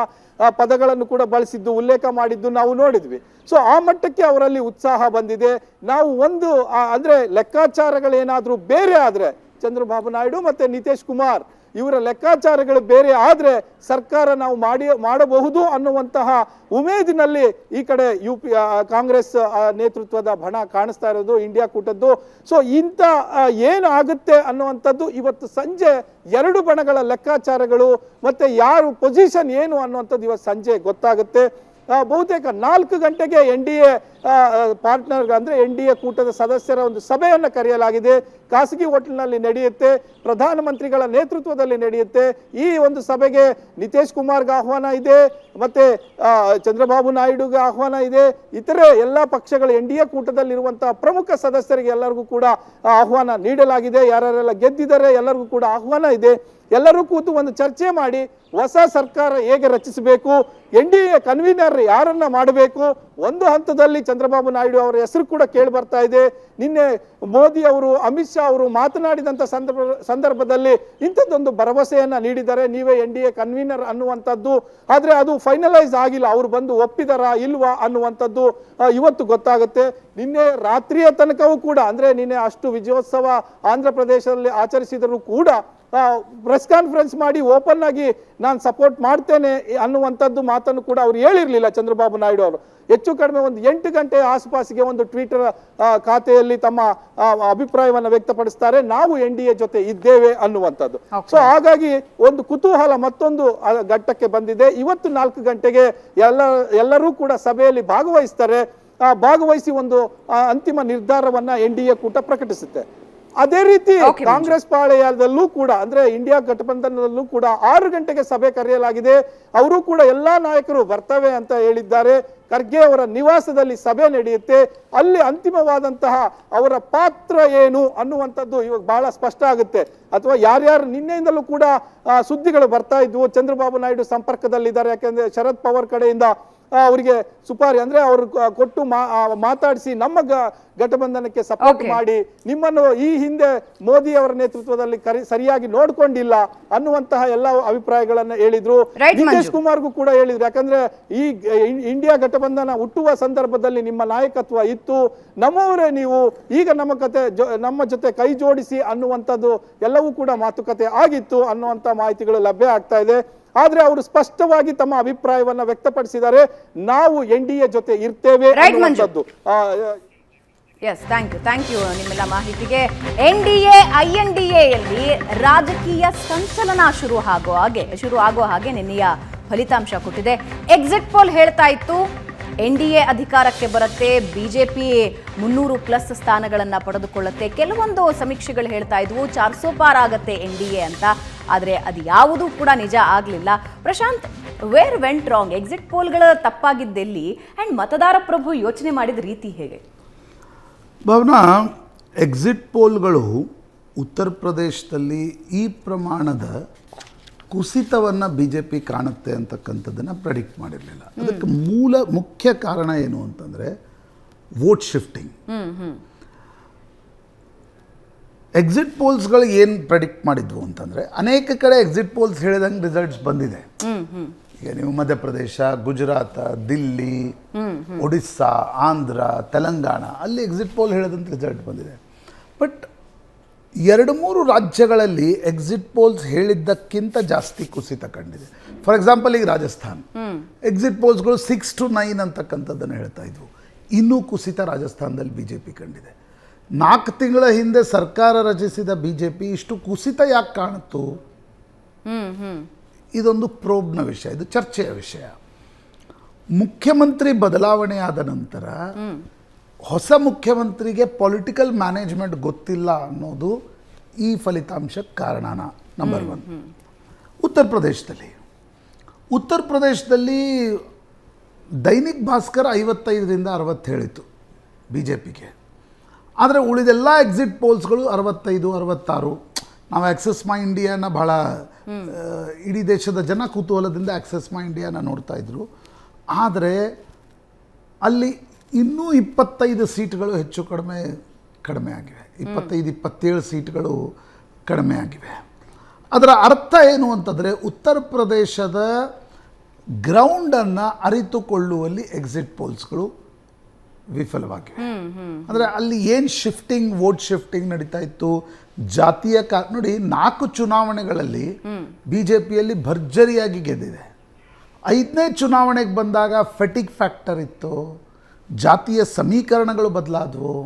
ಪದಗಳನ್ನು ಕೂಡ ಬಳಸಿದ್ದು, ಉಲ್ಲೇಖ ಮಾಡಿದ್ದು ನಾವು ನೋಡಿದ್ವಿ. ಸೊ ಆ ಮಟ್ಟಕ್ಕೆ ಅವರಲ್ಲಿ ಉತ್ಸಾಹ ಬಂದಿದೆ. ನಾವು ಒಂದು ಅಂದ್ರೆ ಲೆಕ್ಕಾಚಾರಗಳೇನಾದ್ರೂ ಬೇರೆ ಆದ್ರೆ, ಚಂದ್ರಬಾಬು ನಾಯ್ಡು ಮತ್ತೆ ನಿತೀಶ್ ಕುಮಾರ್ ಇವರ ಲೆಕ್ಕಾಚಾರಗಳು ಬೇರೆ ಆದ್ರೆ ಸರ್ಕಾರ ನಾವು ಮಾಡಬಹುದು ಅನ್ನುವಂತಹ ಉಮೇದಿನಲ್ಲಿ ಈ ಕಡೆ ಕಾಂಗ್ರೆಸ್ ನೇತೃತ್ವದ ಬಣ ಕಾಣಿಸ್ತಾ ಇರೋದು, ಇಂಡಿಯಾ ಕೂಟದ್ದು. ಸೊ ಇಂಥ ಏನು ಆಗುತ್ತೆ ಅನ್ನುವಂಥದ್ದು ಇವತ್ತು ಸಂಜೆ ಎರಡು ಬಣಗಳ ಲೆಕ್ಕಾಚಾರಗಳು ಮತ್ತೆ ಯಾರು ಪೊಸಿಷನ್ ಏನು ಅನ್ನುವಂಥದ್ದು ಇವತ್ತು ಸಂಜೆ ಗೊತ್ತಾಗುತ್ತೆ. ಬಹುತೇಕ 4 ಗಂಟೆಗೆ NDA ಪಾರ್ಟ್ನರ್ ಅಂದರೆ NDA ಕೂಟದ ಸದಸ್ಯರ ಒಂದು ಸಭೆಯನ್ನು ಕರೆಯಲಾಗಿದೆ. ಖಾಸಗಿ ಹೋಟೆಲ್ನಲ್ಲಿ ನಡೆಯುತ್ತೆ, ಪ್ರಧಾನಮಂತ್ರಿಗಳ ನೇತೃತ್ವದಲ್ಲಿ ನಡೆಯುತ್ತೆ. ಈ ಒಂದು ಸಭೆಗೆ ನಿತೀಶ್ ಕುಮಾರ್ಗೆ ಆಹ್ವಾನ ಇದೆ, ಮತ್ತೆ ಚಂದ್ರಬಾಬು ನಾಯ್ಡುಗೆ ಆಹ್ವಾನ ಇದೆ, ಇತರೆ ಎಲ್ಲ ಪಕ್ಷಗಳ NDA ಕೂಟದಲ್ಲಿರುವಂತಹ ಪ್ರಮುಖ ಸದಸ್ಯರಿಗೆ ಎಲ್ಲರಿಗೂ ಕೂಡ ಆಹ್ವಾನ ನೀಡಲಾಗಿದೆ. ಯಾರ್ಯಾರೆಲ್ಲ ಗೆದ್ದಿದ್ದಾರೆ ಎಲ್ಲರಿಗೂ ಕೂಡ ಆಹ್ವಾನ ಇದೆ. ಎಲ್ಲರೂ ಕೂತು ಒಂದು ಚರ್ಚೆ ಮಾಡಿ ಹೊಸ ಸರ್ಕಾರ ಹೇಗೆ ರಚಿಸಬೇಕು, NDA ಕನ್ವೀನರ್ ಯಾರನ್ನ ಮಾಡಬೇಕು. ಒಂದು ಹಂತದಲ್ಲಿ ಚಂದ್ರಬಾಬು ನಾಯ್ಡು ಅವರ ಹೆಸರು ಕೂಡ ಕೇಳಿ ಬರ್ತಾ ಇದೆ. ನಿನ್ನೆ ಮೋದಿ ಅವರು, ಅಮಿತ್ ಶಾ ಅವರು ಮಾತನಾಡಿದಂಥ ಸಂದರ್ಭದಲ್ಲಿ ಇಂಥದ್ದೊಂದು ಭರವಸೆಯನ್ನ ನೀಡಿದ್ದಾರೆ, ನೀವೇ NDA ಕನ್ವೀನರ್ ಅನ್ನುವಂಥದ್ದು. ಆದರೆ ಅದು ಫೈನಲೈಸ್ ಆಗಿಲ್ಲ, ಅವರು ಬಂದು ಒಪ್ಪಿದಾರಾ ಇಲ್ವಾ ಅನ್ನುವಂಥದ್ದು ಇವತ್ತು ಗೊತ್ತಾಗುತ್ತೆ. ನಿನ್ನೆ ರಾತ್ರಿಯ ತನಕವೂ ಕೂಡ, ಅಂದರೆ ನಿನ್ನೆ ಅಷ್ಟು ವಿಜಯೋತ್ಸವ ಆಂಧ್ರ ಪ್ರದೇಶದಲ್ಲಿ ಆಚರಿಸಿದರೂ ಕೂಡ ಪ್ರೆಸ್ ಕಾನ್ಫರೆನ್ಸ್ ಮಾಡಿ ಓಪನ್ ಆಗಿ ನಾನು ಸಪೋರ್ಟ್ ಮಾಡ್ತೇನೆ ಅನ್ನುವಂಥದ್ದು ಮಾತನ್ನು ಕೂಡ ಅವರು ಹೇಳಿರಲಿಲ್ಲ ಚಂದ್ರಬಾಬು ನಾಯ್ಡು ಅವರು. ಹೆಚ್ಚು ಕಡಿಮೆ ಒಂದು 8 ಗಂಟೆ ಆಸುಪಾಸಿಗೆ ಒಂದು ಟ್ವಿಟರ್ ಖಾತೆಯಲ್ಲಿ ತಮ್ಮ ಅಭಿಪ್ರಾಯವನ್ನು ವ್ಯಕ್ತಪಡಿಸ್ತಾರೆ, ನಾವು NDA ಜೊತೆ ಇದ್ದೇವೆ ಅನ್ನುವಂಥದ್ದು. ಸೊ ಹಾಗಾಗಿ ಒಂದು ಕುತೂಹಲ ಮತ್ತೊಂದು ಘಟ್ಟಕ್ಕೆ ಬಂದಿದೆ. ಇವತ್ತು 4 ಗಂಟೆಗೆ ಎಲ್ಲರೂ ಕೂಡ ಸಭೆಯಲ್ಲಿ ಭಾಗವಹಿಸ್ತಾರೆ. ಭಾಗವಹಿಸಿ ಒಂದು ಅಂತಿಮ ನಿರ್ಧಾರವನ್ನ NDA ಕೂಟ ಪ್ರಕಟಿಸುತ್ತೆ. ಅದೇ ರೀತಿ ಕಾಂಗ್ರೆಸ್ ಪಾಳೆಯದಲ್ಲೂ ಕೂಡ, ಅಂದ್ರೆ ಇಂಡಿಯಾ ಗಠಬಂಧನದಲ್ಲೂ ಕೂಡ 6 ಗಂಟೆಗೆ ಸಭೆ ಕರೆಯಲಾಗಿದೆ. ಅವರು ಕೂಡ ಎಲ್ಲಾ ನಾಯಕರು ಬರ್ತವೆ ಅಂತ ಹೇಳಿದ್ದಾರೆ. ಖರ್ಗೆ ಅವರ ನಿವಾಸದಲ್ಲಿ ಸಭೆ ನಡೆಯುತ್ತೆ. ಅಲ್ಲಿ ಅಂತಿಮವಾದಂತಹ ಅವರ ಪಾತ್ರ ಏನು ಅನ್ನುವಂಥದ್ದು ಇವಾಗ ಬಹಳ ಸ್ಪಷ್ಟ ಆಗುತ್ತೆ. ಅಥವಾ ಯಾರ್ಯಾರು ನಿನ್ನೆಯಿಂದಲೂ ಕೂಡ ಸುದ್ದಿಗಳು ಬರ್ತಾ ಇದ್ವು, ಚಂದ್ರಬಾಬು ನಾಯ್ಡು ಸಂಪರ್ಕದಲ್ಲಿದ್ದಾರೆ, ಯಾಕೆಂದ್ರೆ ಶರದ್ ಪವಾರ್ ಕಡೆಯಿಂದ ಅವರಿಗೆ ಸುಪಾರಿ ಅಂದ್ರೆ ಅವರು ಕೊಟ್ಟು ಮಾತಾಡಿಸಿ ನಮ್ಮ ಗಠಬಂಧನಕ್ಕೆ ಸಪೋರ್ಟ್ ಮಾಡಿ, ನಿಮ್ಮನ್ನು ಈ ಹಿಂದೆ ಮೋದಿ ಅವರ ನೇತೃತ್ವದಲ್ಲಿ ಸರಿಯಾಗಿ ನೋಡ್ಕೊಂಡಿಲ್ಲ ಅನ್ನುವಂತಹ ಎಲ್ಲ ಅಭಿಪ್ರಾಯಗಳನ್ನ ಹೇಳಿದ್ರು. ನಿತೀಶ್ ಕುಮಾರ್ಗೂ ಕೂಡ ಹೇಳಿದ್ರು, ಯಾಕಂದ್ರೆ ಈ ಇಂಡಿಯಾ ಗಠಬಂಧನ ಹುಟ್ಟುವ ಸಂದರ್ಭದಲ್ಲಿ ನಿಮ್ಮ ನಾಯಕತ್ವ ಇತ್ತು, ನಮ್ಮವರೇ ನೀವು, ಈಗ ನಮ್ಮ ಜೊತೆ ಕೈ ಜೋಡಿಸಿ ಅನ್ನುವಂಥದ್ದು ಎಲ್ಲವೂ ಕೂಡ ಮಾತುಕತೆ ಆಗಿತ್ತು ಅನ್ನುವಂಥ ಮಾಹಿತಿಗಳು ಲಭ್ಯ ಆಗ್ತಾ ಇದೆ. ಆದ್ರೆ ಅವರು ಸ್ಪಷ್ಟವಾಗಿ ತಮ್ಮ ಅಭಿಪ್ರಾಯವನ್ನ ವ್ಯಕ್ತಪಡಿಸಿದ್ದಾರೆ, ನಾವು NDA ಜೊತೆ ಇರ್ತೇವೆ ಅನ್ನುವಂಥದ್ದು. ಎಸ್, ಥ್ಯಾಂಕ್ ಯು ನಿಮ್ಮೆಲ್ಲ ಮಾಹಿತಿಗೆ. NDA INDAಯಲ್ಲಿ ರಾಜಕೀಯ ಸಂಚಲನ ಶುರು ಆಗೋ ಹಾಗೆ ನಿನ್ನೆಯ ಫಲಿತಾಂಶ ಕೊಟ್ಟಿದೆ. ಎಕ್ಸಿಟ್ ಪೋಲ್ ಹೇಳ್ತಾ ಇತ್ತು NDA ಅಧಿಕಾರಕ್ಕೆ ಬರುತ್ತೆ, ಬಿಜೆಪಿ 300+ ಸ್ಥಾನಗಳನ್ನು ಪಡೆದುಕೊಳ್ಳುತ್ತೆ. ಕೆಲವೊಂದು ಸಮೀಕ್ಷೆಗಳು ಹೇಳ್ತಾ ಇದ್ವು 400 ಪಾರ್ ಆಗತ್ತೆ NDA ಅಂತ. ಆದರೆ ಅದು ಯಾವುದೂ ಕೂಡ ನಿಜ ಆಗಲಿಲ್ಲ. Prashant, where went wrong? Exit ಪೋಲ್ಗಳ ತಪ್ಪಾಗಿದ್ದೆಲ್ಲಿ ಆ್ಯಂಡ್ ಮತದಾರ ಪ್ರಭು ಯೋಚನೆ ಮಾಡಿದ ರೀತಿ ಹೇಗೆ? ಭಾವನಾ, ಎಕ್ಸಿಟ್ ಪೋಲ್ಗಳು ಉತ್ತರ ಪ್ರದೇಶದಲ್ಲಿ ಈ ಪ್ರಮಾಣದ ಕುಸಿತವನ್ನು BJP ಕಾಣುತ್ತೆ ಅಂತಕ್ಕಂಥದ್ದನ್ನು ಪ್ರೆಡಿಕ್ಟ್ ಮಾಡಿರಲಿಲ್ಲ. ಅದಕ್ಕೆ ಮುಖ್ಯ ಕಾರಣ ಏನು ಅಂತಂದರೆ ವೋಟ್ ಶಿಫ್ಟಿಂಗ್. ಎಕ್ಸಿಟ್ ಪೋಲ್ಸ್ಗಳು ಏನು ಪ್ರೆಡಿಕ್ಟ್ ಮಾಡಿದ್ವು ಅಂತಂದರೆ, ಅನೇಕ ಕಡೆ ಎಕ್ಸಿಟ್ ಪೋಲ್ಸ್ ಹೇಳಿದಂಗೆ ರಿಸಲ್ಟ್ಸ್ ಬಂದಿದೆ. ಈಗ ನೀವು ಮಧ್ಯಪ್ರದೇಶ, ಗುಜರಾತ್, ದಿಲ್ಲಿ, ಒಡಿಸ್ಸಾ, ಆಂಧ್ರ, ತೆಲಂಗಾಣ ಅಲ್ಲಿ ಎಕ್ಸಿಟ್ ಪೋಲ್ ಹೇಳಿದಂಥ ರಿಸಲ್ಟ್ ಬಂದಿದೆ. ಬಟ್ 2-3 ರಾಜ್ಯಗಳಲ್ಲಿ ಎಕ್ಸಿಟ್ ಪೋಲ್ಸ್ ಹೇಳಿದ್ದಕ್ಕಿಂತ ಜಾಸ್ತಿ ಕುಸಿತ ಕಂಡಿದೆ. ಫಾರ್ ಎಕ್ಸಾಂಪಲ್, ಈಗ ರಾಜಸ್ಥಾನ್ ಎಕ್ಸಿಟ್ ಪೋಲ್ಸ್ಗಳು 6 to 9 ಅಂತಕ್ಕಂಥದ್ದನ್ನು ಹೇಳ್ತಾ ಇದ್ವು. ಇನ್ನೂ ಕುಸಿತ ರಾಜಸ್ಥಾನದಲ್ಲಿ BJP ಕಂಡಿದೆ. 4 ತಿಂಗಳ ಹಿಂದೆ ಸರ್ಕಾರ ರಚಿಸಿದ BJP ಇಷ್ಟು ಕುಸಿತ ಯಾಕೆ ಕಾಣುತ್ತು? ಇದೊಂದು ಪ್ರೋಬ್ನ ವಿಷಯ, ಇದು ಚರ್ಚೆಯ ವಿಷಯ. ಮುಖ್ಯಮಂತ್ರಿ ಬದಲಾವಣೆ ಆದ ನಂತರ ಹೊಸ ಮುಖ್ಯಮಂತ್ರಿಗೆ ಪೊಲಿಟಿಕಲ್ ಮ್ಯಾನೇಜ್ಮೆಂಟ್ ಗೊತ್ತಿಲ್ಲ ಅನ್ನೋದು ಈ ಫಲಿತಾಂಶಕ್ಕೆ ಕಾರಣನ. ನಂಬರ್ 1. ಉತ್ತರ ಪ್ರದೇಶದಲ್ಲಿ ದೈನಿಕ್ ಭಾಸ್ಕರ್ 55ರಿಂದ 60 ಹೇಳಿತು BJPಗೆ. ಆದರೆ ಉಳಿದೆಲ್ಲ ಎಕ್ಸಿಟ್ ಪೋಲ್ಸ್ಗಳು 65, 66. ನಾವು ಆಕ್ಸೆಸ್ ಮೈ ಇಂಡಿಯಾನ ಭಾಳ ಇಡೀ ದೇಶದ ಜನ ಕುತೂಹಲದಿಂದ ಆಕ್ಸೆಸ್ ಮೈ ಇಂಡಿಯಾನ ನೋಡ್ತಾ ಇದ್ರು. ಆದರೆ ಅಲ್ಲಿ ಇನ್ನೂ 25 ಸೀಟ್ಗಳು ಹೆಚ್ಚು ಕಡಿಮೆ ಆಗಿವೆ. 25-27 ಸೀಟ್ಗಳು ಕಡಿಮೆ ಆಗಿವೆ. ಅದರ ಅರ್ಥ ಏನು ಅಂತಂದರೆ, ಉತ್ತರ ಪ್ರದೇಶದ ಗ್ರೌಂಡನ್ನು ಅರಿತುಕೊಳ್ಳುವಲ್ಲಿ ಎಕ್ಸಿಟ್ ಪೋಲ್ಸ್ಗಳು ವಿಫಲವಾಗಿವೆ. ಅಂದರೆ ಅಲ್ಲಿ ಏನು ವೋಟ್ ಶಿಫ್ಟಿಂಗ್ ನಡೀತಾ ಇತ್ತು, ಜಾತಿಯ ನೋಡಿ, 4 ಚುನಾವಣೆಗಳಲ್ಲಿ BJPಯಲ್ಲಿ ಭರ್ಜರಿಯಾಗಿ ಗೆದ್ದಿದೆ. 5ನೇ ಚುನಾವಣೆಗೆ ಬಂದಾಗ ಫೆಟಿಗ್ ಫ್ಯಾಕ್ಟರ್ ಇತ್ತು, ಜಾತಿಯ ಸಮೀಕರಣಗಳು ಬದಲಾದವು.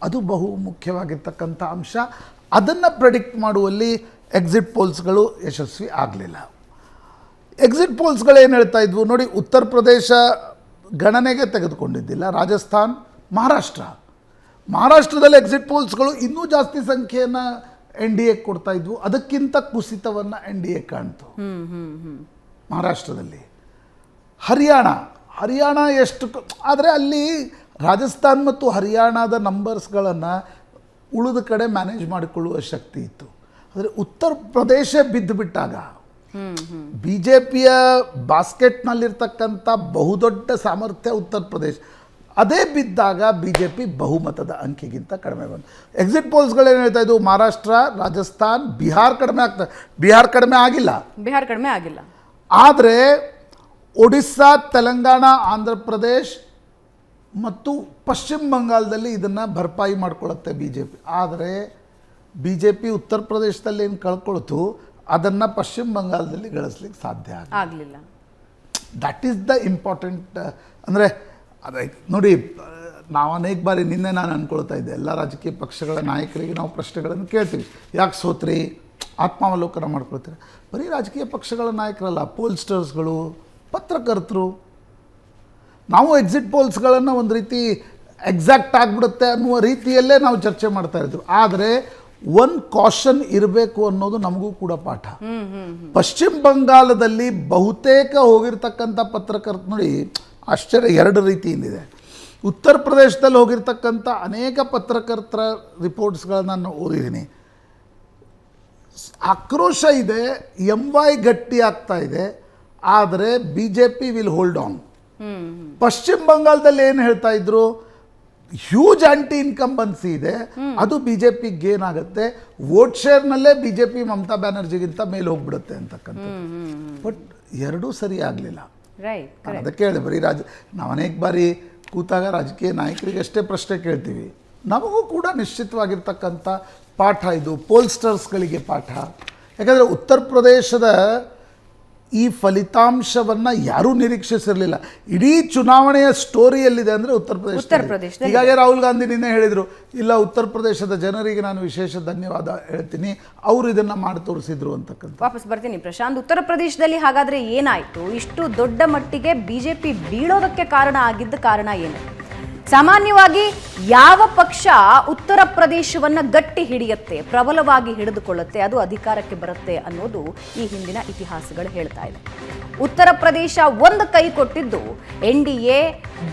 ಅದು ಬಹು ಮುಖ್ಯವಾಗಿರ್ತಕ್ಕಂಥ ಅಂಶ. ಅದನ್ನು ಪ್ರೆಡಿಕ್ಟ್ ಮಾಡುವಲ್ಲಿ ಎಕ್ಸಿಟ್ ಪೋಲ್ಸ್ಗಳು ಯಶಸ್ವಿ ಆಗಲಿಲ್ಲ. ಎಕ್ಸಿಟ್ ಪೋಲ್ಸ್ಗಳು ಏನು ಹೇಳ್ತಾ ಇದ್ವು ನೋಡಿ, ಉತ್ತರ ಪ್ರದೇಶ ಗಣನೆಗೆ ತೆಗೆದುಕೊಂಡಿದ್ದಿಲ್ಲ, ರಾಜಸ್ಥಾನ್, ಮಹಾರಾಷ್ಟ್ರದಲ್ಲಿ ಎಕ್ಸಿಟ್ ಪೋಲ್ಸ್ಗಳು ಇನ್ನೂ ಜಾಸ್ತಿ ಸಂಖ್ಯೆಯನ್ನು NDA ಕೊಡ್ತಾ ಇದ್ವು, ಅದಕ್ಕಿಂತ ಕುಸಿತವನ್ನು NDA ಕಾಣ್ತು ಮಹಾರಾಷ್ಟ್ರದಲ್ಲಿ. ಹರಿಯಾಣ ಎಷ್ಟು, ಆದರೆ ಅಲ್ಲಿ ರಾಜಸ್ಥಾನ್ ಮತ್ತು ಹರಿಯಾಣದ ನಂಬರ್ಸ್ಗಳನ್ನು ಉಳಿದ ಕಡೆ ಮ್ಯಾನೇಜ್ ಮಾಡಿಕೊಳ್ಳುವ ಶಕ್ತಿ ಇತ್ತು. ಆದರೆ ಉತ್ತರ ಪ್ರದೇಶ ಬಿದ್ದು ಬಿಟ್ಟಾಗ BJPಯ ಬಾಸ್ಕೆಟ್ನಲ್ಲಿರ್ತಕ್ಕಂಥ ಬಹುದೊಡ್ಡ ಸಾಮರ್ಥ್ಯ ಉತ್ತರ ಪ್ರದೇಶ, ಅದೇ ಬಿದ್ದಾಗ BJP ಬಹುಮತದ ಅಂಕೆಗಿಂತ ಕಡಿಮೆ ಬಂತು. ಎಕ್ಸಿಟ್ ಪೋಲ್ಸ್ಗಳೇನು ಹೇಳ್ತಾ ಇದ್ವು, ಮಹಾರಾಷ್ಟ್ರ, ರಾಜಸ್ಥಾನ್, ಬಿಹಾರ್ ಕಡಿಮೆ ಆಗ್ತದೆ. ಬಿಹಾರ್ ಕಡಿಮೆ ಆಗಿಲ್ಲ, ಆದರೆ ಒಡಿಸ್ಸಾ, ತೆಲಂಗಾಣ, ಆಂಧ್ರ ಪ್ರದೇಶ್ ಮತ್ತು ಪಶ್ಚಿಮ ಬಂಗಾಳದಲ್ಲಿ ಇದನ್ನು ಭರ್ಪಾಯಿ ಮಾಡ್ಕೊಳ್ಳುತ್ತೆ BJP. ಆದರೆ BJP ಉತ್ತರ ಪ್ರದೇಶದಲ್ಲಿ ಏನು ಕಳ್ಕೊಳ್ತು ಅದನ್ನು ಪಶ್ಚಿಮ ಬಂಗಾಳದಲ್ಲಿ ಗಳಿಸ್ಲಿಕ್ಕೆ ಸಾಧ್ಯ ಆಗಲಿಲ್ಲ. That is the important. ಅಂದರೆ ಅದೇ ನೋಡಿ, ನಾವು ಅನೇಕ ಬಾರಿ ನಿನ್ನೆ ನಾನು ಅಂದ್ಕೊಳ್ತಾ ಇದ್ದೆ, ಎಲ್ಲ ರಾಜಕೀಯ ಪಕ್ಷಗಳ ನಾಯಕರಿಗೆ ನಾವು ಪ್ರಶ್ನೆಗಳನ್ನು ಕೇಳ್ತೀವಿ, ಯಾಕೆ ಸೋತ್ರಿ, ಆತ್ಮಾವಲೋಕನ ಮಾಡ್ಕೊಳ್ತೀರಿ. ಬರೀ ರಾಜಕೀಯ ಪಕ್ಷಗಳ ನಾಯಕರಲ್ಲ, ಪೋಲ್ಸ್ಟರ್ಸ್ಗಳು, ಪತ್ರಕರ್ತರು, ನಾವು ಎಕ್ಸಿಟ್ ಪೋಲ್ಸ್ಗಳನ್ನು ಒಂದು ರೀತಿ ಎಕ್ಸಾಕ್ಟ್ ಆಗಿಬಿಡುತ್ತೆ ಅನ್ನುವ ರೀತಿಯಲ್ಲೇ ನಾವು ಚರ್ಚೆ ಮಾಡ್ತಾ ಇದ್ವಿ. ಆದರೆ ಒಂದು ಕಾಷನ್ ಇರಬೇಕು ಅನ್ನೋದು ನಮಗೂ ಕೂಡ ಪಾಠ. ಪಶ್ಚಿಮ ಬಂಗಾಳದಲ್ಲಿ ಬಹುತೇಕ ಹೋಗಿರ್ತಕ್ಕಂಥ ಪತ್ರಕರ್ತರು ನೋಡಿ, ಆಶ್ಚರ್ಯ ಎರಡು ರೀತಿಯಿಂದಿದೆ. ಉತ್ತರ ಪ್ರದೇಶದಲ್ಲಿ ಹೋಗಿರ್ತಕ್ಕಂಥ ಅನೇಕ ಪತ್ರಕರ್ತರ ರಿಪೋರ್ಟ್ಸ್ಗಳನ್ನು ನಾನು ಓದಿದ್ದೀನಿ. ಆಕ್ರೋಶ ಇದೆ, MY ಗಟ್ಟಿ ಆಗ್ತಾ ಇದೆ, ಆದರೆ BJP ವಿಲ್ ಹೋಲ್ಡ್ ಆನ್. ಪಶ್ಚಿಮ ಬಂಗಾಳದಲ್ಲಿ ಏನು ಹೇಳ್ತಾ ಇದ್ರು, ಹ್ಯೂಜ್ ಆಂಟಿ ಇನ್ಕಂಬನ್ಸಿ ಇದೆ, ಅದು BJP ಗೇನ್ ಆಗುತ್ತೆ, ವೋಟ್ ಶೇರ್ನಲ್ಲೇ BJP ಮಮತಾ ಬ್ಯಾನರ್ಜಿಗಿಂತ ಮೇಲೆ ಹೋಗ್ಬಿಡುತ್ತೆ ಅಂತಕ್ಕಂಥದ್ದು. ಬಟ್ ಎರಡೂ ಸರಿ ಆಗಲಿಲ್ಲ. ಅದಕ್ಕೆ ಹೇಳಿ, ಬರೀ ನಾವು ಅನೇಕ ಬಾರಿ ಕೂತಾಗ ರಾಜಕೀಯ ನಾಯಕರಿಗೆ ಅಷ್ಟೇ ಪ್ರಶ್ನೆ ಕೇಳ್ತೀವಿ, ನಮಗೂ ಕೂಡ ನಿಶ್ಚಿತವಾಗಿರ್ತಕ್ಕಂಥ ಪಾಠ ಇದು, ಪೋಲ್ಸ್ಟರ್ಸ್ಗಳಿಗೆ ಪಾಠ. ಯಾಕಂದರೆ ಉತ್ತರ ಪ್ರದೇಶದ ಈ ಫಲಿತಾಂಶವನ್ನು ಯಾರೂ ನಿರೀಕ್ಷಿಸಿರಲಿಲ್ಲ. ಇಡೀ ಚುನಾವಣೆಯ ಸ್ಟೋರಿಯಲ್ಲಿದೆ ಅಂದರೆ ಉತ್ತರ ಪ್ರದೇಶ. ಹೀಗಾಗಿ ರಾಹುಲ್ ಗಾಂಧಿ ನಿನ್ನೆ ಹೇಳಿದರು, ಇಲ್ಲ ಉತ್ತರ ಪ್ರದೇಶದ ಜನರಿಗೆ ನಾನು ವಿಶೇಷ ಧನ್ಯವಾದ ಹೇಳ್ತೀನಿ, ಅವರು ಇದನ್ನು ಮಾಡಿ ತೋರಿಸಿದ್ರು ಅಂತಕ್ಕಂಥ. ವಾಪಸ್ ಬರ್ತೀನಿ ಪ್ರಶಾಂತ್, ಉತ್ತರ ಪ್ರದೇಶದಲ್ಲಿ ಹಾಗಾದರೆ ಏನಾಯಿತು? ಇಷ್ಟು ದೊಡ್ಡ ಮಟ್ಟಿಗೆ BJP ಬೀಳೋದಕ್ಕೆ ಕಾರಣ ಏನು? ಸಾಮಾನ್ಯವಾಗಿ ಯಾವ ಪಕ್ಷ ಉತ್ತರ ಪ್ರದೇಶವನ್ನು ಗಟ್ಟಿ ಹಿಡಿಯುತ್ತೆ, ಪ್ರಬಲವಾಗಿ ಹಿಡಿದುಕೊಳ್ಳುತ್ತೆ, ಅದು ಅಧಿಕಾರಕ್ಕೆ ಬರುತ್ತೆ ಅನ್ನೋದು ಈ ಹಿಂದಿನ ಇತಿಹಾಸಗಳು ಹೇಳ್ತಾ ಇದೆ. ಉತ್ತರ ಪ್ರದೇಶ ಒಂದು ಕೈ ಕೊಟ್ಟಿದ್ದು NDA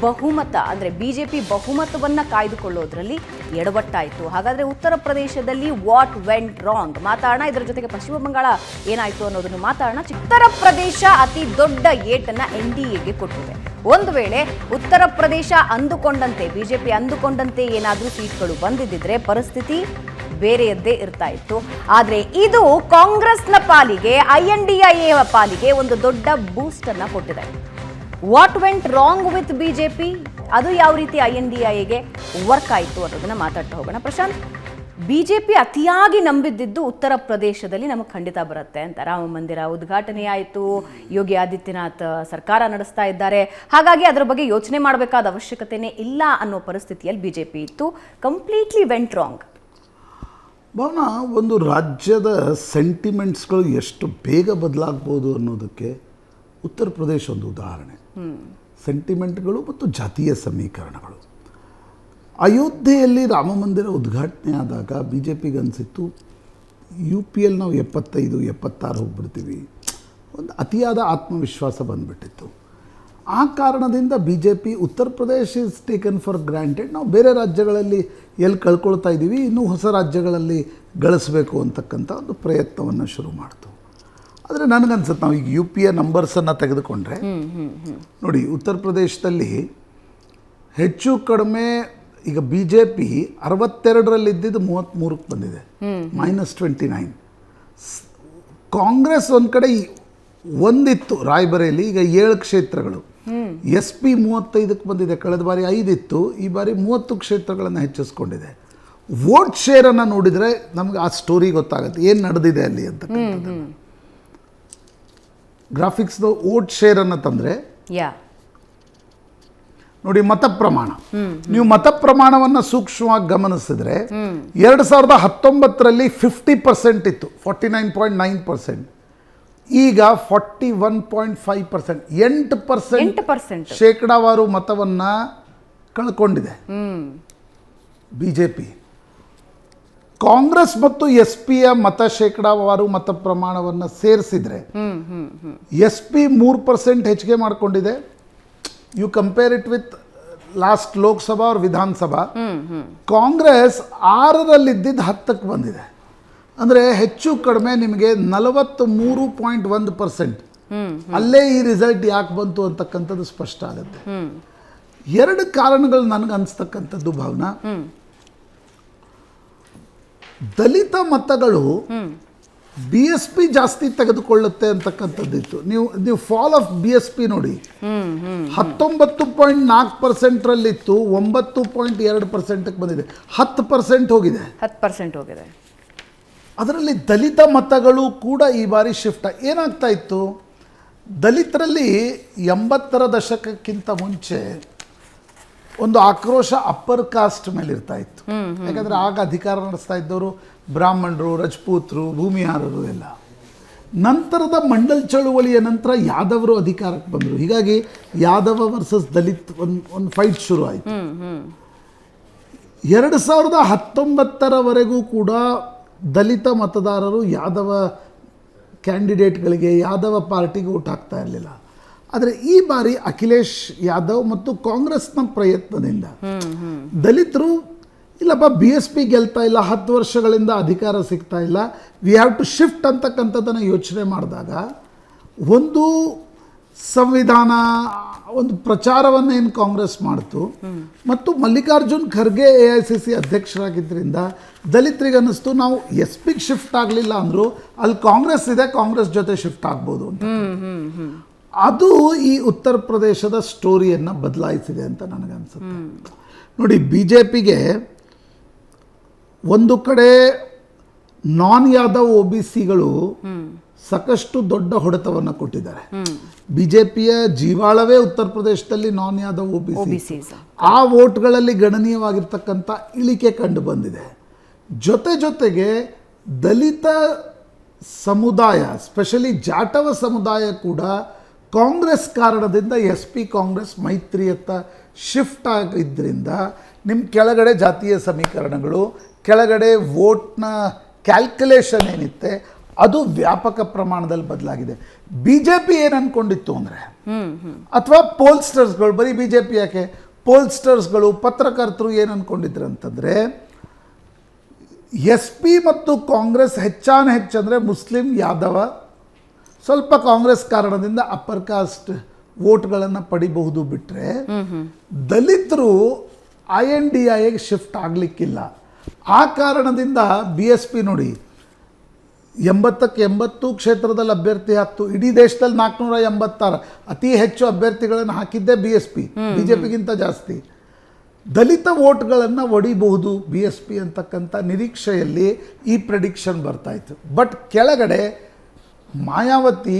ಬಹುಮತ, ಅಂದರೆ BJP ಬಹುಮತವನ್ನು ಕಾಯ್ದುಕೊಳ್ಳೋದ್ರಲ್ಲಿ ಎಡವಟ್ಟಾಯಿತು. ಹಾಗಾದರೆ ಉತ್ತರ ಪ್ರದೇಶದಲ್ಲಿ ವಾಟ್ ವೆಂಟ್ ರಾಂಗ್ ಮಾತಾಡೋಣ, ಇದರ ಜೊತೆಗೆ ಪಶ್ಚಿಮ ಬಂಗಾಳ ಏನಾಯಿತು ಅನ್ನೋದನ್ನು ಮಾತಾಡೋಣ. ಉತ್ತರ ಪ್ರದೇಶ ಅತಿ ದೊಡ್ಡ ಏಟನ್ನು NDAಗೆ ಕೊಟ್ಟಿದೆ. ಒಂದು ವೇಳೆ ಉತ್ತರ ಪ್ರದೇಶ ಅಂದುಕೊಂಡಂತೆ, BJP ಅಂದುಕೊಂಡಂತೆ ಏನಾದರೂ ಸೀಟ್ಗಳು ಬಂದಿದ್ದರೆ ಪರಿಸ್ಥಿತಿ ಬೇರೆಯದ್ದೇ ಇರ್ತಾ ಇತ್ತು. ಆದರೆ ಇದು ಕಾಂಗ್ರೆಸ್ನ ಪಾಲಿಗೆ, INDIA ಪಾಲಿಗೆ ಒಂದು ದೊಡ್ಡ ಬೂಸ್ಟ್ ಅನ್ನ ಕೊಟ್ಟಿದೆ. What went wrong with BJP, ಅದು ಯಾವ ರೀತಿ INDIAಗೆ ವರ್ಕ್ ಆಯಿತು ಅನ್ನೋದನ್ನ ಮಾತಾಡ್ತಾ ಹೋಗೋಣ. ಪ್ರಶಾಂತ್, BJP ಅತಿಯಾಗಿ ನಂಬಿದ್ದು ಉತ್ತರ ಪ್ರದೇಶದಲ್ಲಿ ನಮಗೆ ಖಂಡಿತ ಬರುತ್ತೆ ಅಂತ. ರಾಮ ಮಂದಿರ ಉದ್ಘಾಟನೆ ಆಯಿತು, ಯೋಗಿ ಆದಿತ್ಯನಾಥ್ ಸರ್ಕಾರ ನಡೆಸ್ತಾ ಇದ್ದಾರೆ, ಹಾಗಾಗಿ ಅದರ ಬಗ್ಗೆ ಯೋಚನೆ ಮಾಡಬೇಕಾದ ಅವಶ್ಯಕತೆನೇ ಇಲ್ಲ ಅನ್ನೋ ಪರಿಸ್ಥಿತಿಯಲ್ಲಿ BJP ಇತ್ತು. Completely went wrong. ಭಾವನ, ಒಂದು ರಾಜ್ಯದ ಸೆಂಟಿಮೆಂಟ್ಸ್ಗಳು ಎಷ್ಟು ಬೇಗ ಬದಲಾಗ್ಬೋದು ಅನ್ನೋದಕ್ಕೆ ಉತ್ತರ ಪ್ರದೇಶ ಒಂದು ಉದಾಹರಣೆ. ಸೆಂಟಿಮೆಂಟ್ಗಳು ಮತ್ತು ಜಾತೀಯ ಸಮೀಕರಣಗಳು. ಅಯೋಧ್ಯೆಯಲ್ಲಿ ರಾಮ ಮಂದಿರ ಉದ್ಘಾಟನೆ ಆದಾಗ BJPಗೆ ಅನಿಸಿತ್ತು, UPಯಲ್ಲಿ ನಾವು 75, 76 ಹೋಗ್ಬಿಡ್ತೀವಿ, ಒಂದು ಅತಿಯಾದ ಆತ್ಮವಿಶ್ವಾಸ ಬಂದುಬಿಟ್ಟಿತ್ತು. ಆ ಕಾರಣದಿಂದ BJP Uttar Pradesh is taken for granted, ನಾವು ಬೇರೆ ರಾಜ್ಯಗಳಲ್ಲಿ ಎಲ್ಲಿ ಕಳ್ಕೊಳ್ತಾ ಇದ್ದೀವಿ, ಇನ್ನೂ ಹೊಸ ರಾಜ್ಯಗಳಲ್ಲಿ ಗಳಿಸಬೇಕು ಅಂತಕ್ಕಂಥ ಒಂದು ಪ್ರಯತ್ನವನ್ನು ಶುರು ಮಾಡ್ತು. ಆದರೆ ನನಗನ್ಸುತ್ತೆ, ನಾವು ಈಗ UPಯ ನಂಬರ್ಸನ್ನು ತೆಗೆದುಕೊಂಡ್ರೆ ನೋಡಿ, ಉತ್ತರ ಪ್ರದೇಶದಲ್ಲಿ ಹೆಚ್ಚು ಕಡಿಮೆ ಈಗ BJP 62ರಲ್ಲಿದ್ದು 33ಕ್ಕೆ ಬಂದಿದೆ, -29. ಕಾಂಗ್ರೆಸ್ ಒಂದು ಕಡೆ ಒಂದಿತ್ತು ರಾಯ್ಬರೇಲಿ, ಈಗ 7 ಕ್ಷೇತ್ರಗಳು. SP 35ಕ್ಕೆ ಬಂದಿದೆ, ಕಳೆದ ಬಾರಿ 5 ಇತ್ತು, ಈ ಬಾರಿ 30 ಕ್ಷೇತ್ರಗಳನ್ನು ಹೆಚ್ಚಿಸ್ಕೊಂಡಿದೆ. ವೋಟ್ ಶೇರನ್ನು ನೋಡಿದರೆ ನಮ್ಗೆ ಆ ಸ್ಟೋರಿ ಗೊತ್ತಾಗುತ್ತೆ, ಏನು ನಡೆದಿದೆ ಅಲ್ಲಿ ಅಂತಕ್ಕಂಥದ್ದು. ಗ್ರಾಫಿಕ್ಸ್ದು ವೋಟ್ ಶೇರನ್ನು ತಂದರೆ ನೋಡಿ, ಮತ ಪ್ರಮಾಣ, ನೀವು ಮತ ಪ್ರಮಾಣವನ್ನು ಸೂಕ್ಷ್ಮವಾಗಿ ಗಮನಿಸಿದ್ರೆ 2019ರಲ್ಲಿ 50% ಇತ್ತು, 49.9%. ಈಗ 41.5%, 8% 8%. ಶೇಕಡಾವಾರು ಮತವನ್ನು ಕಳ್ಕೊಂಡಿದೆ ಬಿಜೆಪಿ. ಕಾಂಗ್ರೆಸ್ ಮತ್ತು ಎಸ್ ಪಿಯ ಮತ ಶೇಕಡಾವಾರು ಮತ ಪ್ರಮಾಣವನ್ನು ಸೇರಿಸಿದ್ರೆ ಎಸ್ ಪಿ 3% ಹೆಚ್ಚಿಗೆ ಮಾಡಿಕೊಂಡಿದೆ. You compare it with last Lok Sabha और ವಿಧಾನಸಭಾ. ಕಾಂಗ್ರೆಸ್ 6ರಲ್ಲಿದ್ದಿದ್ದು 10ಕ್ಕೆ ಬಂದಿದೆ. ಅಂದರೆ ಹೆಚ್ಚು ಕಡಿಮೆ ನಿಮಗೆ 43.1%. ಅಲ್ಲೇ ಈ ರಿಸಲ್ಟ್ ಯಾಕೆ ಬಂತು ಅಂತಕ್ಕಂಥದ್ದು ಸ್ಪಷ್ಟ ಆಗುತ್ತೆ. 2 ಕಾರಣಗಳು ನನಗೆ ಅನಿಸ್ತಕ್ಕಂಥದ್ದು ಭಾವನಾ. ದಲಿತ ಮತಗಳು BSP ಜಾಸ್ತಿ ತೆಗೆದುಕೊಳ್ಳುತ್ತೆ ಅಂತಕ್ಕಂಥದ್ದಿತ್ತು. ನೀವು ಫಾಲ್ ಆಫ್ BSP ನೋಡಿ, 19.4%ರಲ್ಲಿತ್ತು, 9.2%ಕ್ಕೆ ಬಂದಿದೆ, 10% ಹೋಗಿದೆ. 10% ಹೋಗಿದೆ. ಅದರಲ್ಲಿ ದಲಿತ ಮತಗಳು ಕೂಡ ಈ ಬಾರಿ ಶಿಫ್ಟ್ ಏನಾಗ್ತಾ ಇತ್ತು. ದಲಿತರಲ್ಲಿ 80ರ ದಶಕಕ್ಕಿಂತ ಮುಂಚೆ ಒಂದು ಆಕ್ರೋಶ ಅಪ್ಪರ್ ಕಾಸ್ಟ್ ಮೇಲೆ ಇರ್ತಾ ಇತ್ತು. ಯಾಕಂದರೆ ಆಗ ಅಧಿಕಾರ ನಡೆಸ್ತಾ ಇದ್ದವರು ಬ್ರಾಹ್ಮಣರು, ರಜಪೂತರು, ಭೂಮಿಹಾರರು ಎಲ್ಲ. ನಂತರದ ಮಂಡಲ್ ಚಳುವಳಿಯ ನಂತರ ಯಾದವರು ಅಧಿಕಾರಕ್ಕೆ ಬಂದರು. ಹೀಗಾಗಿ ಯಾದವ ವರ್ಸಸ್ ದಲಿತ್ ಒಂದು ಫೈಟ್ ಶುರು ಆಯಿತು. 2019ರವರೆಗೂ ಕೂಡ ದಲಿತ ಮತದಾರರು ಯಾದವ ಕ್ಯಾಂಡಿಡೇಟ್ಗಳಿಗೆ, ಯಾದವ ಪಾರ್ಟಿಗೆ ಓಟ್ ಹಾಕ್ತಾ ಇರಲಿಲ್ಲ. ಆದರೆ ಈ ಬಾರಿ ಅಖಿಲೇಶ್ ಯಾದವ್ ಮತ್ತು ಕಾಂಗ್ರೆಸ್ನ ಪ್ರಯತ್ನದಿಂದ ದಲಿತರು ಇಲ್ಲಪ್ಪ BSP ಗೆಲ್ತಾ ಇಲ್ಲ, 10 ವರ್ಷಗಳಿಂದ ಅಧಿಕಾರ ಸಿಗ್ತಾ ಇಲ್ಲ, ವಿ ಹ್ಯಾವ್ ಟು ಶಿಫ್ಟ್ ಅಂತಕ್ಕಂಥದ್ದನ್ನು ಯೋಚನೆ ಮಾಡಿದಾಗ ಒಂದು ಸಂವಿಧಾನ, ಒಂದು ಪ್ರಚಾರವನ್ನು ಏನು ಕಾಂಗ್ರೆಸ್ ಮಾಡ್ತು ಮತ್ತು ಮಲ್ಲಿಕಾರ್ಜುನ್ ಖರ್ಗೆ AICC ಅಧ್ಯಕ್ಷರಾಗಿದ್ದರಿಂದ ದಲಿತರಿಗೆ ಅನ್ನಿಸ್ತು ನಾವು SP ಶಿಫ್ಟ್ ಆಗಲಿಲ್ಲ ಅಂದರೂ ಅಲ್ಲಿ ಕಾಂಗ್ರೆಸ್ ಇದೆ, ಕಾಂಗ್ರೆಸ್ ಜೊತೆ ಶಿಫ್ಟ್ ಆಗ್ಬೋದು ಅಂತ. ಅದು ಈ ಉತ್ತರ ಪ್ರದೇಶದ ಸ್ಟೋರಿಯನ್ನು ಬದಲಾಯಿಸಿದೆ ಅಂತ ನನಗನ್ಸುತ್ತೆ. ನೋಡಿ, BJPಗೆ ಒಂದು ಕಡೆ ನಾನ್ ಯಾದವ್ OBCಗಳು ಸಾಕಷ್ಟು ದೊಡ್ಡ ಹೊಡೆತವನ್ನು ಕೊಟ್ಟಿದ್ದಾರೆ. BJPಯ ಜೀವಾಳವೇ ಉತ್ತರ ಪ್ರದೇಶದಲ್ಲಿ ನಾನ್ ಯಾದವ್ OBC. ಆ ವೋಟ್ಗಳಲ್ಲಿ ಗಣನೀಯವಾಗಿರ್ತಕ್ಕಂಥ ಇಳಿಕೆ ಕಂಡು ಬಂದಿದೆ. ಜೊತೆಗೆ ದಲಿತ ಸಮುದಾಯ, ಸ್ಪೆಷಲಿ ಜಾಟವ ಸಮುದಾಯ ಕೂಡ ಕಾಂಗ್ರೆಸ್ ಕಾರಣದಿಂದ SP ಕಾಂಗ್ರೆಸ್ ಮೈತ್ರಿಯತ್ತ ಶಿಫ್ಟ್ ಆಗಿದ್ದರಿಂದ ನಿಮ್ಮ ಕೆಳಗಡೆ ಜಾತೀಯ ಸಮೀಕರಣಗಳು, ಕೆಳಗಡೆ ವೋಟ್ನ ಕ್ಯಾಲ್ಕುಲೇಷನ್ ಏನಿತ್ತೆ ಅದು ವ್ಯಾಪಕ ಪ್ರಮಾಣದಲ್ಲಿ ಬದಲಾಗಿದೆ. BJP ಏನು ಅಂದ್ಕೊಂಡಿತ್ತು ಅಂದರೆ, ಅಥವಾ ಪೋಲ್ಸ್ಟರ್ಸ್ಗಳು, ಬರೀ BJP ಯಾಕೆ, ಪೋಲ್ಸ್ಟರ್ಸ್ಗಳು, ಪತ್ರಕರ್ತರು ಏನು ಅಂದ್ಕೊಂಡಿದ್ರು ಅಂತಂದರೆ SP ಮತ್ತು ಕಾಂಗ್ರೆಸ್ ಹೆಚ್ಚಂದರೆ ಮುಸ್ಲಿಂ ಯಾದವ ಸ್ವಲ್ಪ ಕಾಂಗ್ರೆಸ್ ಕಾರಣದಿಂದ ಅಪ್ಪರ್ ಕಾಸ್ಟ್ ವೋಟ್ಗಳನ್ನು ಪಡಿಬಹುದು. ಬಿಟ್ಟರೆ ದಲಿತರು INDIಗೆ ಶಿಫ್ಟ್ ಆಗಲಿಕ್ಕಿಲ್ಲ. ಆ ಕಾರಣದಿಂದ BSP ನೋಡಿ 80ಕ್ಕೆ 80 ಕ್ಷೇತ್ರದಲ್ಲಿ ಅಭ್ಯರ್ಥಿ ಹಾಕ್ತು. ಇಡೀ ದೇಶದಲ್ಲಿ 486 ಅತಿ ಹೆಚ್ಚು ಅಭ್ಯರ್ಥಿಗಳನ್ನು ಹಾಕಿದ್ದೇ BJPಗಿಂತ ಜಾಸ್ತಿ. ದಲಿತ ವೋಟ್ಗಳನ್ನು ಒಡಿಬಹುದು BSP ಅಂತಕ್ಕಂಥ ನಿರೀಕ್ಷೆಯಲ್ಲಿ ಈ ಪ್ರೆಡಿಕ್ಷನ್ ಬರ್ತಾಯಿತ್ತು. ಬಟ್ ಕೆಳಗಡೆ ಮಾಯಾವತಿ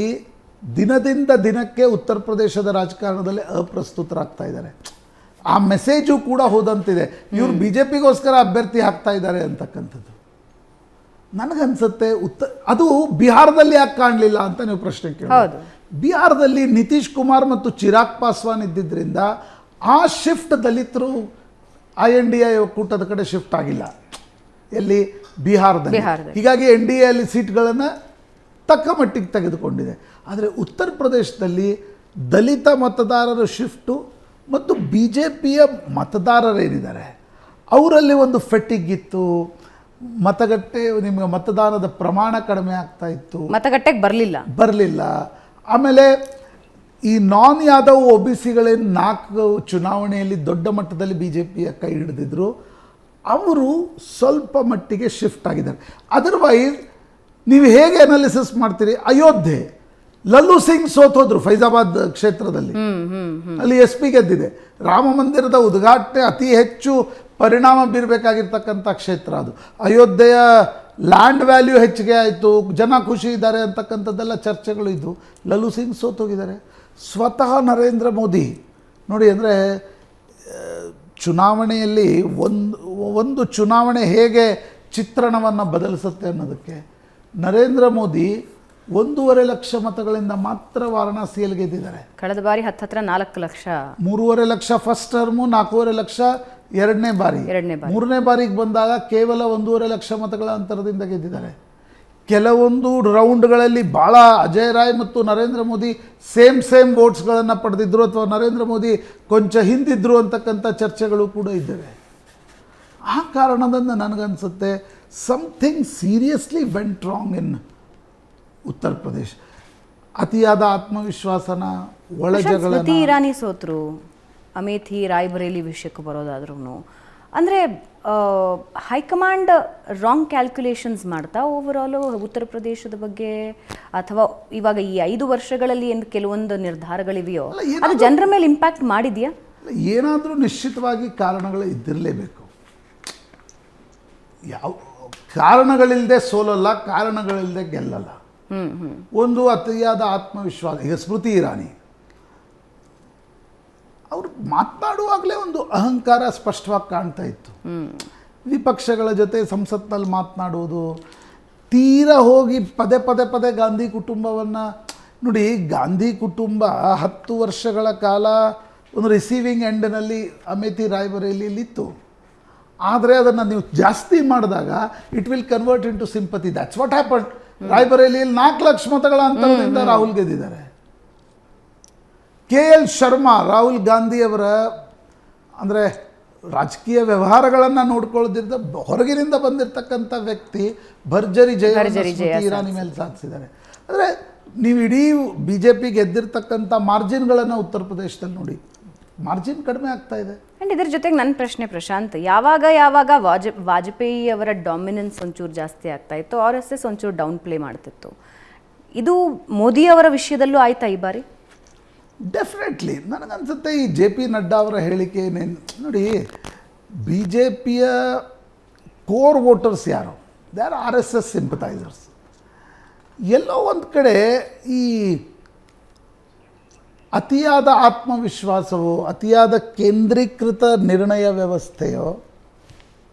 ದಿನದಿಂದ ದಿನಕ್ಕೆ ಉತ್ತರ ಪ್ರದೇಶದ ರಾಜಕಾರಣದಲ್ಲಿ ಅಪ್ರಸ್ತುತರಾಗ್ತಾ ಇದ್ದಾರೆ. ಆ ಮೆಸೇಜು ಕೂಡ ಹೋದಂತಿದೆ, ಇವರು BJPಗೋಸ್ಕರ ಅಭ್ಯರ್ಥಿ ಹಾಕ್ತಾ ಇದ್ದಾರೆ ಅಂತಕ್ಕಂಥದ್ದು. ನನಗನ್ಸುತ್ತೆ ಅದು ಬಿಹಾರದಲ್ಲಿ ಯಾಕೆ ಕಾಣಲಿಲ್ಲ ಅಂತ ನೀವು ಪ್ರಶ್ನೆ ಕೇಳಿ. ಬಿಹಾರದಲ್ಲಿ ನಿತೀಶ್ ಕುಮಾರ್ ಮತ್ತು ಚಿರಾಗ್ ಪಾಸ್ವಾನ್ ಇದ್ದಿದ್ದರಿಂದ ಆ ಶಿಫ್ಟ್ ದಲಿತರು INDI ಒಕ್ಕೂಟದ ಕಡೆ ಶಿಫ್ಟ್ ಆಗಿಲ್ಲ. ಎಲ್ಲಿ? ಬಿಹಾರದಲ್ಲಿ. ಹೀಗಾಗಿ NDAಯಲ್ಲಿ ಸೀಟ್ಗಳನ್ನು ತಕ್ಕ ಮಟ್ಟಿಗೆ ತೆಗೆದುಕೊಂಡಿದೆ. ಆದರೆ ಉತ್ತರ ಪ್ರದೇಶದಲ್ಲಿ ದಲಿತ ಮತದಾರರ ಶಿಫ್ಟು ಮತ್ತು BJPಯ ಮತದಾರರೇನಿದ್ದಾರೆ ಅವರಲ್ಲಿ ಒಂದು ಫೆಟಿಗ್ ಇತ್ತು. ನಿಮಗೆ ಮತದಾನದ ಪ್ರಮಾಣ ಕಡಿಮೆ ಆಗ್ತಾ ಇತ್ತು, ಮತಗಟ್ಟೆಗೆ ಬರಲಿಲ್ಲ. ಆಮೇಲೆ ಈ ನಾನ್ ಯಾದವ್ OBCಗಳೇನು 4 ಚುನಾವಣೆಯಲ್ಲಿ ದೊಡ್ಡ ಮಟ್ಟದಲ್ಲಿ BJPಯ ಕೈ ಹಿಡಿದಿದ್ರು, ಅವರು ಸ್ವಲ್ಪ ಮಟ್ಟಿಗೆ ಶಿಫ್ಟ್ ಆಗಿದ್ದಾರೆ. ಅದರ್ವೈಸ್ ನೀವು ಹೇಗೆ ಅನಾಲಿಸಿಸ್ ಮಾಡ್ತೀರಿ? ಅಯೋಧ್ಯೆ, ಲಲ್ಲು ಸಿಂಗ್ ಸೋತೋದ್ರು ಫೈಜಾಬಾದ್ ಕ್ಷೇತ್ರದಲ್ಲಿ, ಅಲ್ಲಿ SP ಗೆದ್ದಿದೆ. ರಾಮ ಮಂದಿರದ ಉದ್ಘಾಟನೆ ಅತಿ ಹೆಚ್ಚು ಪರಿಣಾಮ ಬೀರಬೇಕಾಗಿರ್ತಕ್ಕಂಥ ಕ್ಷೇತ್ರ ಅದು. ಅಯೋಧ್ಯೆಯ ಲ್ಯಾಂಡ್ ವ್ಯಾಲ್ಯೂ ಹೆಚ್ಚಿಗೆ ಆಯಿತು, ಜನ ಖುಷಿ ಇದ್ದಾರೆ ಅಂತಕ್ಕಂಥದ್ದೆಲ್ಲ ಚರ್ಚೆಗಳು ಇದ್ದು ಲಲ್ಲು ಸಿಂಗ್ ಸೋತೋಗಿದ್ದಾರೆ. ಸ್ವತಃ ನರೇಂದ್ರ ಮೋದಿ ನೋಡಿ, ಅಂದರೆ ಚುನಾವಣೆಯಲ್ಲಿ ಒಂದು ಚುನಾವಣೆ ಹೇಗೆ ಚಿತ್ರಣವನ್ನು ಬದಲಿಸುತ್ತೆ ಅನ್ನೋದಕ್ಕೆ ನರೇಂದ್ರ ಮೋದಿ 1.5 ಲಕ್ಷ ಮತಗಳಿಂದ ಮಾತ್ರ ವಾರಣಾಸಿಯಲ್ಲಿ ಗೆದ್ದಿದ್ದಾರೆ. ಕಳೆದ ಬಾರಿ ಹತ್ತಿರ 4 ಲಕ್ಷ, 3.5 ಲಕ್ಷ ಫಸ್ಟ್ ಟರ್ಮು, 4.5 ಲಕ್ಷ ಎರಡನೇ ಬಾರಿ. ಮೂರನೇ ಬಾರಿಗೆ ಬಂದಾಗ ಕೇವಲ 1.5 ಲಕ್ಷ ಮತಗಳ ಅಂತರದಿಂದ ಗೆದ್ದಿದ್ದಾರೆ. ಕೆಲವೊಂದು ರೌಂಡ್ಗಳಲ್ಲಿ ಭಾಳ ಅಜಯ್ ರಾಯ್ ಮತ್ತು ನರೇಂದ್ರ ಮೋದಿ ಸೇಮ್ ವೋಟ್ಸ್ಗಳನ್ನು ಪಡೆದಿದ್ದರು ಅಥವಾ ನರೇಂದ್ರ ಮೋದಿ ಕೊಂಚ ಹಿಂದಿದ್ರು ಅಂತಕ್ಕಂಥ ಚರ್ಚೆಗಳು ಕೂಡ ಇದ್ದಾವೆ. ಆ ಕಾರಣದಿಂದ ನನಗನ್ಸುತ್ತೆ something seriously went wrong in Uttar Pradesh. ಅತಿಯಾದ ಆತ್ಮವಿಶ್ವಾಸನ, ಒಳಜಗಳ. ಸ್ಮೃತಿ ಇರಾನಿ ಸೋತರು, ಅಮೇಥಿ ರಾಯ್ಬರೇಲಿ ವಿಷಯಕ್ಕೆ ಬರೋದಾದ್ರೂ ಅಂದರೆ ಹೈಕಮಾಂಡ್ ರಾಂಗ್ ಕ್ಯಾಲ್ಕುಲೇಷನ್ಸ್ ಮಾಡ್ತಾ ಓವರಾಲು ಉತ್ತರ ಪ್ರದೇಶದ ಬಗ್ಗೆ, ಅಥವಾ ಇವಾಗ ಈ 5 ವರ್ಷಗಳಲ್ಲಿ ಏನು ಕೆಲವೊಂದು ನಿರ್ಧಾರಗಳಿವೆಯೋ ಅದು ಜನರ ಮೇಲೆ ಇಂಪ್ಯಾಕ್ಟ್ ಮಾಡಿದೆಯಾ? ಏನಾದರೂ ನಿಶ್ಚಿತವಾಗಿ ಕಾರಣಗಳು ಇದ್ದಿರಲೇಬೇಕು. ಯಾವ ಕಾರಣಗಳಿಲ್ಲದೆ ಸೋಲಲ್ಲ, ಕಾರಣಗಳಿಲ್ಲದೆ ಗೆಲ್ಲಲ್ಲ. ಒಂದು ಅತಿಯಾದ ಆತ್ಮವಿಶ್ವಾಸ. ಈಗ ಸ್ಮೃತಿ ಇರಾನಿ ಅವರು ಮಾತನಾಡುವಾಗಲೇ ಒಂದು ಅಹಂಕಾರ ಸ್ಪಷ್ಟವಾಗಿ ಕಾಣ್ತಾ ಇತ್ತು. ವಿಪಕ್ಷಗಳ ಜೊತೆ ಸಂಸತ್ನಲ್ಲಿ ಮಾತನಾಡುವುದು, ತೀರಾ ಹೋಗಿ ಪದೇ ಗಾಂಧಿ ಕುಟುಂಬವನ್ನು ನೋಡಿ. ಗಾಂಧಿ ಕುಟುಂಬ 10 ವರ್ಷಗಳ ಕಾಲ ಒಂದು ರಿಸೀವಿಂಗ್ ಎಂಡ್ನಲ್ಲಿ ಅಮೇಥಿ ರಾಯ್ಬರೇಲಿಯಲ್ಲಿತ್ತು. ಆದರೆ ಅದನ್ನು ನೀವು ಜಾಸ್ತಿ ಮಾಡಿದಾಗ it will convert into sympathy. That's what happen. ರಾಯ್ಬರೇಲಿಯಲ್ಲಿ 4 ಲಕ್ಷ ಮತಗಳ ಅಂತರದಿಂದ ರಾಹುಲ್ ಗೆದ್ದಿದ್ದಾರೆ. KL ಶರ್ಮಾ, ರಾಹುಲ್ ಗಾಂಧಿಯವರ ಅಂದರೆ ರಾಜಕೀಯ ವ್ಯವಹಾರಗಳನ್ನು ನೋಡ್ಕೊಳ್ಳೋದ್ರಿಂದ ಹೊರಗಿನಿಂದ ಬಂದಿರತಕ್ಕಂಥ ವ್ಯಕ್ತಿ ಭರ್ಜರಿ ಜಯ ಇರಾನಿ ಮೇಲೆ ಸಾಧಿಸಿದ್ದಾರೆ. ಅಂದರೆ ನೀವು ಇಡೀ BJP ಗೆದ್ದಿರ್ತಕ್ಕಂಥ ಮಾರ್ಜಿನ್ಗಳನ್ನು ಉತ್ತರ ಪ್ರದೇಶದಲ್ಲಿ ನೋಡಿ, ಮಾರ್ಜಿನ್ ಕಡಿಮೆ ಆಗ್ತಾ ಇದೆ. ಆ್ಯಂಡ್ ಇದ್ರ ಜೊತೆಗೆ ನನ್ನ ಪ್ರಶ್ನೆ ಪ್ರಶಾಂತ್, ಯಾವಾಗ ವಾಜಪೇಯಿ ಅವರ ಡಾಮಿನೆನ್ಸ್ ಒಂಚೂರು ಜಾಸ್ತಿ ಆಗ್ತಾ ಇತ್ತು, RSS ಒಂಚೂರು ಡೌನ್ ಪ್ಲೇ ಮಾಡ್ತಿತ್ತು. ಇದು ಮೋದಿ ಅವರ ವಿಷಯದಲ್ಲೂ ಆಯ್ತಾ ಈ ಬಾರಿ? ಡೆಫಿನೆಟ್ಲಿ. ನನಗನ್ಸುತ್ತೆ ಈ JP ನಡ್ಡಾ ಅವರ ಹೇಳಿಕೆ ಏನೇನು ನೋಡಿ, BJPಯ ಕೋರ್ ವೋಟರ್ಸ್ ಯಾರು? They are RSS ಸಿಂಪಥೈಸರ್ಸ್. ಎಲ್ಲೋ ಒಂದು ಕಡೆ ಈ ಅತಿಯಾದ ಆತ್ಮವಿಶ್ವಾಸವೋ, ಅತಿಯಾದ ಕೇಂದ್ರೀಕೃತ ನಿರ್ಣಯ ವ್ಯವಸ್ಥೆಯೋ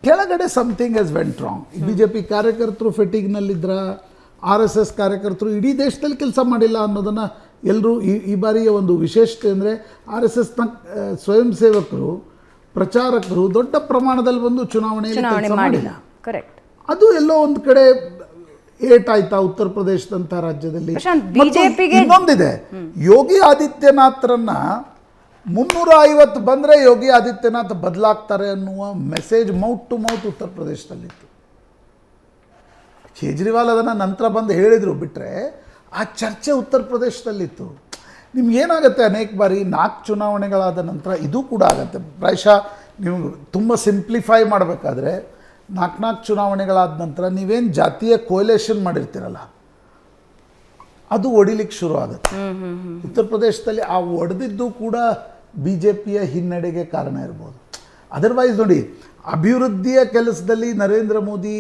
ಕೆಳಗಡೆ ಸಮಥಿಂಗ್ ಎಸ್ ವೆಂಟ್ ರಾಂಗ್. ಈ BJP ಕಾರ್ಯಕರ್ತರು ಫೆಟಿಗ್ನಲ್ಲಿದ್ದರೆ, RSS ಕಾರ್ಯಕರ್ತರು ಇಡೀ ದೇಶದಲ್ಲಿ ಕೆಲಸ ಮಾಡಿಲ್ಲ ಅನ್ನೋದನ್ನು ಎಲ್ಲರೂ ಈ ಬಾರಿಯ ಒಂದು ವಿಶೇಷತೆ ಅಂದರೆ RSSನ ಸ್ವಯಂ ಸೇವಕರು, ಪ್ರಚಾರಕರು ದೊಡ್ಡ ಪ್ರಮಾಣದಲ್ಲಿ ಬಂದು ಚುನಾವಣೆಯಲ್ಲಿ ಕೆಲಸ ಮಾಡಿಲ್ಲ. ಕರೆಕ್ಟ್. ಅದು ಎಲ್ಲೋ ಒಂದು ಕಡೆ ಏಟಾಯ್ತಾ ಉತ್ತರ ಪ್ರದೇಶದಂಥ ರಾಜ್ಯದಲ್ಲಿ. ಇನ್ನೊಂದಿದೆ, ಯೋಗಿ ಆದಿತ್ಯನಾಥ್ರನ್ನ 350 ಬಂದರೆ ಯೋಗಿ ಆದಿತ್ಯನಾಥ್ ಬದಲಾಗ್ತಾರೆ ಅನ್ನುವ ಮೆಸೇಜ್ ಮೌತ್ ಟು ಮೌತ್ ಉತ್ತರ ಪ್ರದೇಶದಲ್ಲಿತ್ತು. ಕೇಜ್ರಿವಾಲ್ ಅದನ್ನು ನಂತರ ಬಂದು ಹೇಳಿದರು, ಬಿಟ್ಟರೆ ಆ ಚರ್ಚೆ ಉತ್ತರ ಪ್ರದೇಶದಲ್ಲಿತ್ತು. ನಿಮ್ಗೇನಾಗುತ್ತೆ, ಅನೇಕ ಬಾರಿ 4 ಚುನಾವಣೆಗಳಾದ ನಂತರ ಇದು ಕೂಡ ಆಗುತ್ತೆ. ಪ್ರಾಯಶಃ ನೀವು ತುಂಬ ಸಿಂಪ್ಲಿಫೈ ಮಾಡಬೇಕಾದ್ರೆ 4 ಚುನಾವಣೆಗಳಾದ ನಂತರ ನೀವೇನು ಜಾತೀಯ ಕೋಯಲೇಷನ್ ಮಾಡಿರ್ತೀರಲ್ಲ, ಅದು ಒಡಿಲಿಕ್ಕೆ ಶುರು ಆಗುತ್ತೆ. ಉತ್ತರ ಪ್ರದೇಶದಲ್ಲಿ ಆ ಒಡೆದಿದ್ದು ಕೂಡ BJPಯ ಹಿನ್ನಡೆಗೆ ಕಾರಣ ಇರ್ಬೋದು. ಅದರ್ವೈಸ್ ನೋಡಿ, ಅಭಿವೃದ್ಧಿಯ ಕೆಲಸದಲ್ಲಿ ನರೇಂದ್ರ ಮೋದಿ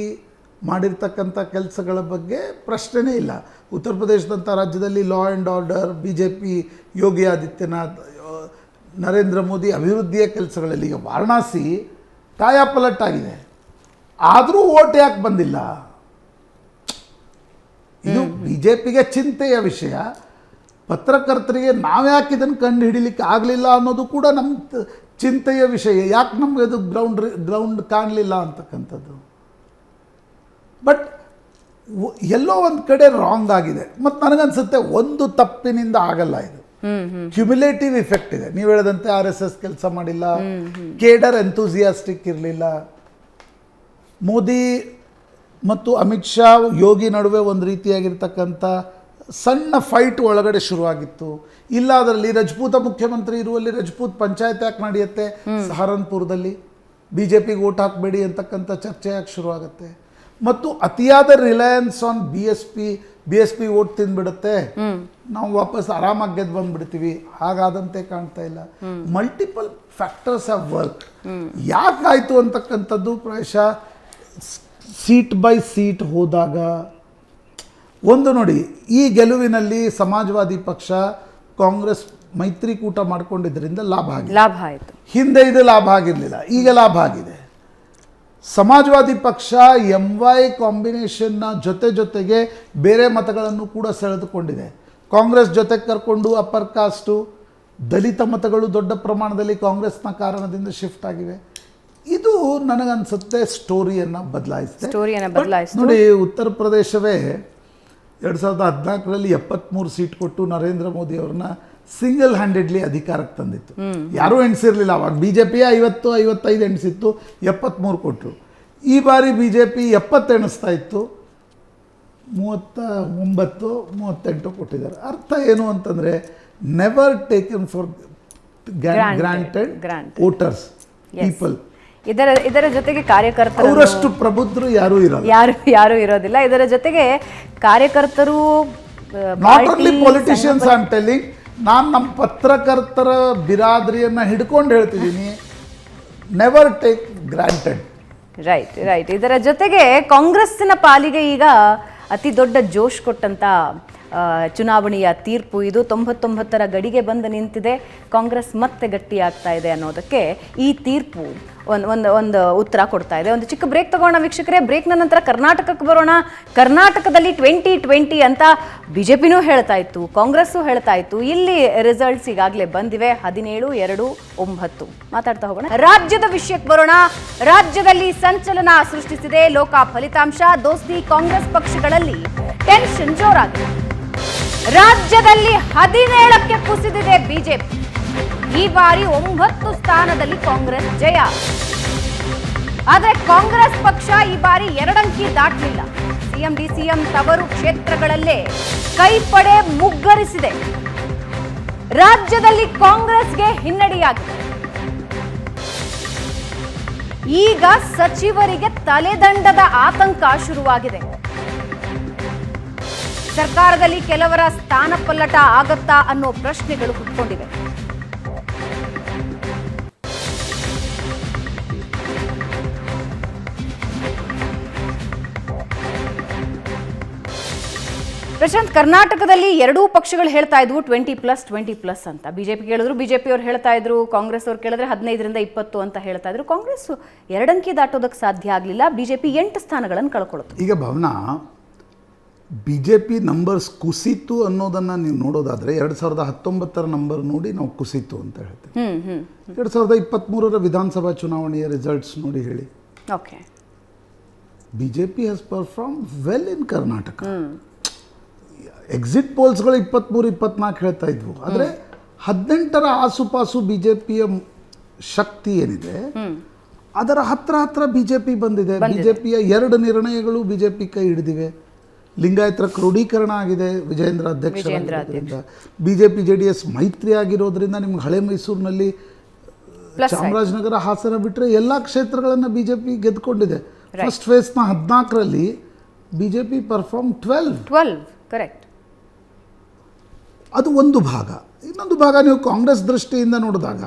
ಮಾಡಿರ್ತಕ್ಕಂಥ ಕೆಲಸಗಳ ಬಗ್ಗೆ ಪ್ರಶ್ನೆನೇ ಇಲ್ಲ. ಉತ್ತರ ಪ್ರದೇಶದಂಥ ರಾಜ್ಯದಲ್ಲಿ law and order, BJP, Yogi Adityanath, Narendra Modi ಅಭಿವೃದ್ಧಿಯ ಕೆಲಸಗಳಲ್ಲಿ. ಈಗ ವಾರಣಾಸಿ ಕಾಯಾಪಲಟ್ಟಾಗಿದೆ, ಆದರೂ ಓಟ್ ಯಾಕೆ ಬಂದಿಲ್ಲ? ಇದು BJPಗೆ ಚಿಂತೆಯ ವಿಷಯ. ಪತ್ರಕರ್ತರಿಗೆ ನಾವ್ಯಾಕೆ ಇದನ್ನು ಕಂಡು ಹಿಡಿಲಿಕ್ಕೆ ಆಗಲಿಲ್ಲ ಅನ್ನೋದು ಕೂಡ ನಮ್ಮ ಚಿಂತೆಯ ವಿಷಯ. ಯಾಕೆ ನಮಗೆ ಅದು ಗ್ರೌಂಡ್ ಕಾಣಲಿಲ್ಲ ಅಂತಕ್ಕಂಥದ್ದು. ಬಟ್ ಎಲ್ಲೋ ಒಂದು ಕಡೆ ರಾಂಗ್ ಆಗಿದೆ. ಮತ್ತು ನನಗನ್ಸುತ್ತೆ ಒಂದು ತಪ್ಪಿನಿಂದ ಆಗಲ್ಲ ಇದು, ಕ್ಯುಮ್ಯುಲೇಟಿವ್ ಇಫೆಕ್ಟ್ ಇದೆ. ನೀವು ಹೇಳಿದಂತೆ RSS ಕೆಲಸ ಮಾಡಿಲ್ಲ, ಕೇಡರ್ ಎಂಥೂಸಿಯಾಸ್ಟಿಕ್ ಇರಲಿಲ್ಲ. ಮೋದಿ ಮತ್ತು ಅಮಿತ್ ಶಾ, ಯೋಗಿ ನಡುವೆ ಒಂದು ರೀತಿಯಾಗಿರ್ತಕ್ಕಂಥ ಸಣ್ಣ ಫೈಟ್ ಒಳಗಡೆ ಶುರುವಾಗಿತ್ತು. ಇಲ್ಲ ಅದರಲ್ಲಿ ರಜಪೂತ ಮುಖ್ಯಮಂತ್ರಿ ಇರುವಲ್ಲಿ ರಜಪೂತ್ ಪಂಚಾಯತ್ ಯಾಕೆ ನಡೆಯುತ್ತೆ ಸಹರನ್ಪುರದಲ್ಲಿ, BJPಗೆ ಓಟ್ ಹಾಕಬೇಡಿ ಅಂತಕ್ಕಂಥ ಚರ್ಚೆ ಯಾಕೆ ಶುರುವಾಗುತ್ತೆ. ಮತ್ತು ಅತಿಯಾದ ರಿಲಯನ್ಸ್ ಆನ್ BSP ಓಟ್ ತಿಂದ್ಬಿಡುತ್ತೆ, ನಾವು ವಾಪಸ್ ಆರಾಮಾಗಿ ಗೆದ್ದು ಬಂದ್ಬಿಡ್ತೀವಿ. ಹಾಗಾದಂತೆ ಕಾಣ್ತಾ ಇಲ್ಲ. Multiple factors have work. ಯಾಕಾಯಿತು ಅಂತಕ್ಕಂಥದ್ದು ಪ್ರಾಯಶಃ ಸೀಟ್ ಬೈ ಸೀಟ್ ಹೋದಾಗ ಒಂದು ನೋಡಿ, ಈ ಗೆಲುವಿನಲ್ಲಿ ಸಮಾಜವಾದಿ ಪಕ್ಷ ಕಾಂಗ್ರೆಸ್ ಮೈತ್ರಿಕೂಟ ಮಾಡ್ಕೊಂಡಿದ್ದರಿಂದ ಲಾಭ ಆಯಿತು. ಲಾಭ ಆಯಿತು. ಹಿಂದೆ ಇದು ಲಾಭ ಆಗಿರಲಿಲ್ಲ, ಈಗ ಲಾಭ ಆಗಿದೆ. ಸಮಾಜವಾದಿ ಪಕ್ಷ MY ಕಾಂಬಿನೇಷನ್ನ ಜೊತೆಗೆ ಬೇರೆ ಮತಗಳನ್ನು ಕೂಡ ಸೆಳೆದುಕೊಂಡಿದೆ. ಕಾಂಗ್ರೆಸ್ ಜೊತೆಗೆ ಕರ್ಕೊಂಡು ಅಪ್ಪರ್ ಕಾಸ್ಟು ದಲಿತ ಮತಗಳು ದೊಡ್ಡ ಪ್ರಮಾಣದಲ್ಲಿ ಕಾಂಗ್ರೆಸ್ನ ಕಾರಣದಿಂದ ಶಿಫ್ಟ್ ಆಗಿವೆ. ಇದು ನನಗನ್ಸುತ್ತೆ ಸ್ಟೋರಿಯನ್ನು ಬದಲಾಯಿಸಿದೆ. ನೋಡಿ, ಉತ್ತರ ಪ್ರದೇಶವೇ 2014ರಲ್ಲಿ 73 ಸೀಟ್ ಕೊಟ್ಟು ನರೇಂದ್ರ ಮೋದಿ ಅವ್ರನ್ನ ಸಿಂಗಲ್ ಹ್ಯಾಂಡೆಡ್ಲಿ ಅಧಿಕಾರಕ್ಕೆ ತಂದಿತ್ತು. ಯಾರೂ ಎಣಿಸಿರಲಿಲ್ಲ. ಅವಾಗ BJP 50-55 ಎಣಿಸಿತ್ತು, 73 ಕೊಟ್ಟರು. ಈ ಬಾರಿ BJP 70 ಎಣಿಸ್ತಾ ಇತ್ತು, 39-38 ಕೊಟ್ಟಿದ್ದಾರೆ. ಅರ್ಥ ಏನು ಅಂತಂದರೆ, never taken for granted voters people. ಇದರ ಜೊತೆಗೆ ಕಾರ್ಯಕರ್ತರು ಅವರಷ್ಟು ಪ್ರಬುದ್ಧರು ಯಾರು ಇರೋದಿಲ್ಲ. ಇದರ ಜೊತೆಗೆ ಕಾರ್ಯಕರ್ತರು, not only politicians I am telling, ನಾನು ನಮ್ಮ ಪತ್ರಕರ್ತರ ಬಿರಾದರಿಯನ್ನು ಹಿಡ್ಕೊಂಡು ಹೇಳ್ತಿದ್ದೀನಿ, ನೆವರ್ ಟೇಕ್ ಗ್ರಾಂಟೆಡ್. ರೈಟ್. ಇದರ ಜೊತೆಗೆ ಕಾಂಗ್ರೆಸ್ಸಿನ ಪಾಲಿಗೆ ಈಗ ಅತಿ ದೊಡ್ಡ ಜೋಶ್ ಕೊಟ್ಟಂತ ಚುನಾವಣೆಯ ತೀರ್ಪು ಇದು. 99ರ ಗಡಿಗೆ ಬಂದು ನಿಂತಿದೆ. ಕಾಂಗ್ರೆಸ್ ಮತ್ತೆ ಗಟ್ಟಿಯಾಗ್ತಾ ಇದೆ ಅನ್ನೋದಕ್ಕೆ ಈ ತೀರ್ಪು ಒಂದು ಉತ್ತರ ಕೊಡ್ತಾ ಇದೆ. ಒಂದು ಚಿಕ್ಕ ಬ್ರೇಕ್ ತಗೋಣ ವೀಕ್ಷಕರೇ. ಬ್ರೇಕ್ನ ನಂತರ ಕರ್ನಾಟಕಕ್ಕೆ ಬರೋಣ. ಕರ್ನಾಟಕದಲ್ಲಿ 2020 ಅಂತ BJPನೂ ಹೇಳ್ತಾ ಇತ್ತು, ಕಾಂಗ್ರೆಸ್ಸು ಹೇಳ್ತಾ ಇತ್ತು. ಇಲ್ಲಿ ರಿಸಲ್ಟ್ಸ್ ಈಗಾಗಲೇ ಬಂದಿವೆ. 17-2-9 ಮಾತಾಡ್ತಾ ಹೋಗೋಣ. ರಾಜ್ಯದ ವಿಷಯಕ್ಕೆ ಬರೋಣ. ರಾಜ್ಯದಲ್ಲಿ ಸಂಚಲನ ಸೃಷ್ಟಿಸಿದೆ ಲೋಕ ಫಲಿತಾಂಶ. ದೋಸ್ತಿ ಕಾಂಗ್ರೆಸ್ ಪಕ್ಷಗಳಲ್ಲಿ ಟೆನ್ಷನ್ ಜೋರಾಗಿದೆ. ರಾಜ್ಯದಲ್ಲಿ 17ಕ್ಕೆ ಕುಸಿದಿದೆ BJP. ಈ ಬಾರಿ 9 ಸ್ಥಾನದಲ್ಲಿ ಕಾಂಗ್ರೆಸ್ ಜಯ. ಆದರೆ ಕಾಂಗ್ರೆಸ್ ಪಕ್ಷ ಈ ಬಾರಿ 2 ಅಂಕಿ ದಾಟಲಿಲ್ಲ. CM DCM ತವರು ಕ್ಷೇತ್ರಗಳಲ್ಲೇ ಕೈಪಡೆ ಮುಗ್ಗರಿಸಿದೆ. ರಾಜ್ಯದಲ್ಲಿ ಕಾಂಗ್ರೆಸ್ಗೆ ಹಿನ್ನಡೆಯಾಗಿದೆ. ಈಗ ಸಚಿವರಿಗೆ ತಲೆದಂಡದ ಆತಂಕ ಶುರುವಾಗಿದೆ. ಸರ್ಕಾರದಲ್ಲಿ ಕೆಲವರ ಸ್ಥಾನ ಪಲ್ಲಟ ಆಗತ್ತಾ ಅನ್ನೋ ಪ್ರಶ್ನೆಗಳು ಹುಟ್ಟುಕೊಂಡಿವೆ. ಪ್ರಶಾಂತ್, ಕರ್ನಾಟಕದಲ್ಲಿ ಎರಡೂ ಪಕ್ಷಗಳು ಹೇಳ್ತಾ ಇದ್ವು 20+20+ ಅಂತ. BJP ಕೇಳಿದ್ರು, BJP ಅವ್ರು ಹೇಳ್ತಾ ಇದ್ರು, ಕಾಂಗ್ರೆಸ್ ಅವ್ರು ಕೇಳಿದ್ರೆ 15-20 ಅಂತ ಹೇಳ್ತಾ ಇದ್ರು. ಕಾಂಗ್ರೆಸ್ 2 ಅಂಕಿ ದಾಟೋದಕ್ಕೆ ಸಾಧ್ಯ ಆಗಲಿಲ್ಲ. BJP 8 ಸ್ಥಾನಗಳನ್ನು ಕಳ್ಕೊಳ್ಳುತ್ತೆ. ಈಗ ಭಾವನಾ, BJP ನಂಬರ್ಸ್ ಕುಸಿತು ಅನ್ನೋದನ್ನು ನೀವು ನೋಡೋದಾದರೆ 2019ರ ನಂಬರ್ ನೋಡಿ ನಾವು ಕುಸಿತು ಅಂತ ಹೇಳ್ತೇವೆ. 2023ರ ವಿಧಾನಸಭಾ ಚುನಾವಣೆಯ ರಿಸಲ್ಟ್ಸ್ ನೋಡಿ ಹೇಳಿ. Okay, BJP has perform well in Karnataka. Exit ಪೋಲ್ಸ್ಗಳು 23-24 ಹೇಳ್ತಾ ಇದ್ವು. ಆದರೆ 18ರ ಆಸುಪಾಸು BJPಯ ಶಕ್ತಿ ಏನಿದೆ ಅದರ ಹತ್ರ BJP ಬಂದಿದೆ. BJPಯ 2 ನಿರ್ಣಯಗಳು BJP ಕೈ ಹಿಡಿದಿವೆ. ಲಿಂಗಾಯತರ ಕ್ರೋಢೀಕರಣ ಆಗಿದೆ ವಿಜಯೇಂದ್ರ ಅಧ್ಯಕ್ಷರಾಗಿರೋದ್ರಿಂದ. BJP JDS ಮೈತ್ರಿ ಆಗಿರೋದ್ರಿಂದ ನಿಮ್ಗೆ ಹಳೆ ಮೈಸೂರಿನಲ್ಲಿ ಚಾಮರಾಜನಗರ, ಹಾಸನ ಬಿಟ್ಟರೆ ಎಲ್ಲ ಕ್ಷೇತ್ರಗಳನ್ನು BJP ಗೆದ್ದುಕೊಂಡಿದೆ. ಫಸ್ಟ್ ಫೇಸ್ನ 14ರಲ್ಲಿ BJP ಪರ್ಫಾರ್ಮ್ 12 ಕರೆಕ್ಟ್. ಅದು ಒಂದು ಭಾಗ. ಇನ್ನೊಂದು ಭಾಗ ನೀವು ಕಾಂಗ್ರೆಸ್ ದೃಷ್ಟಿಯಿಂದ ನೋಡಿದಾಗ,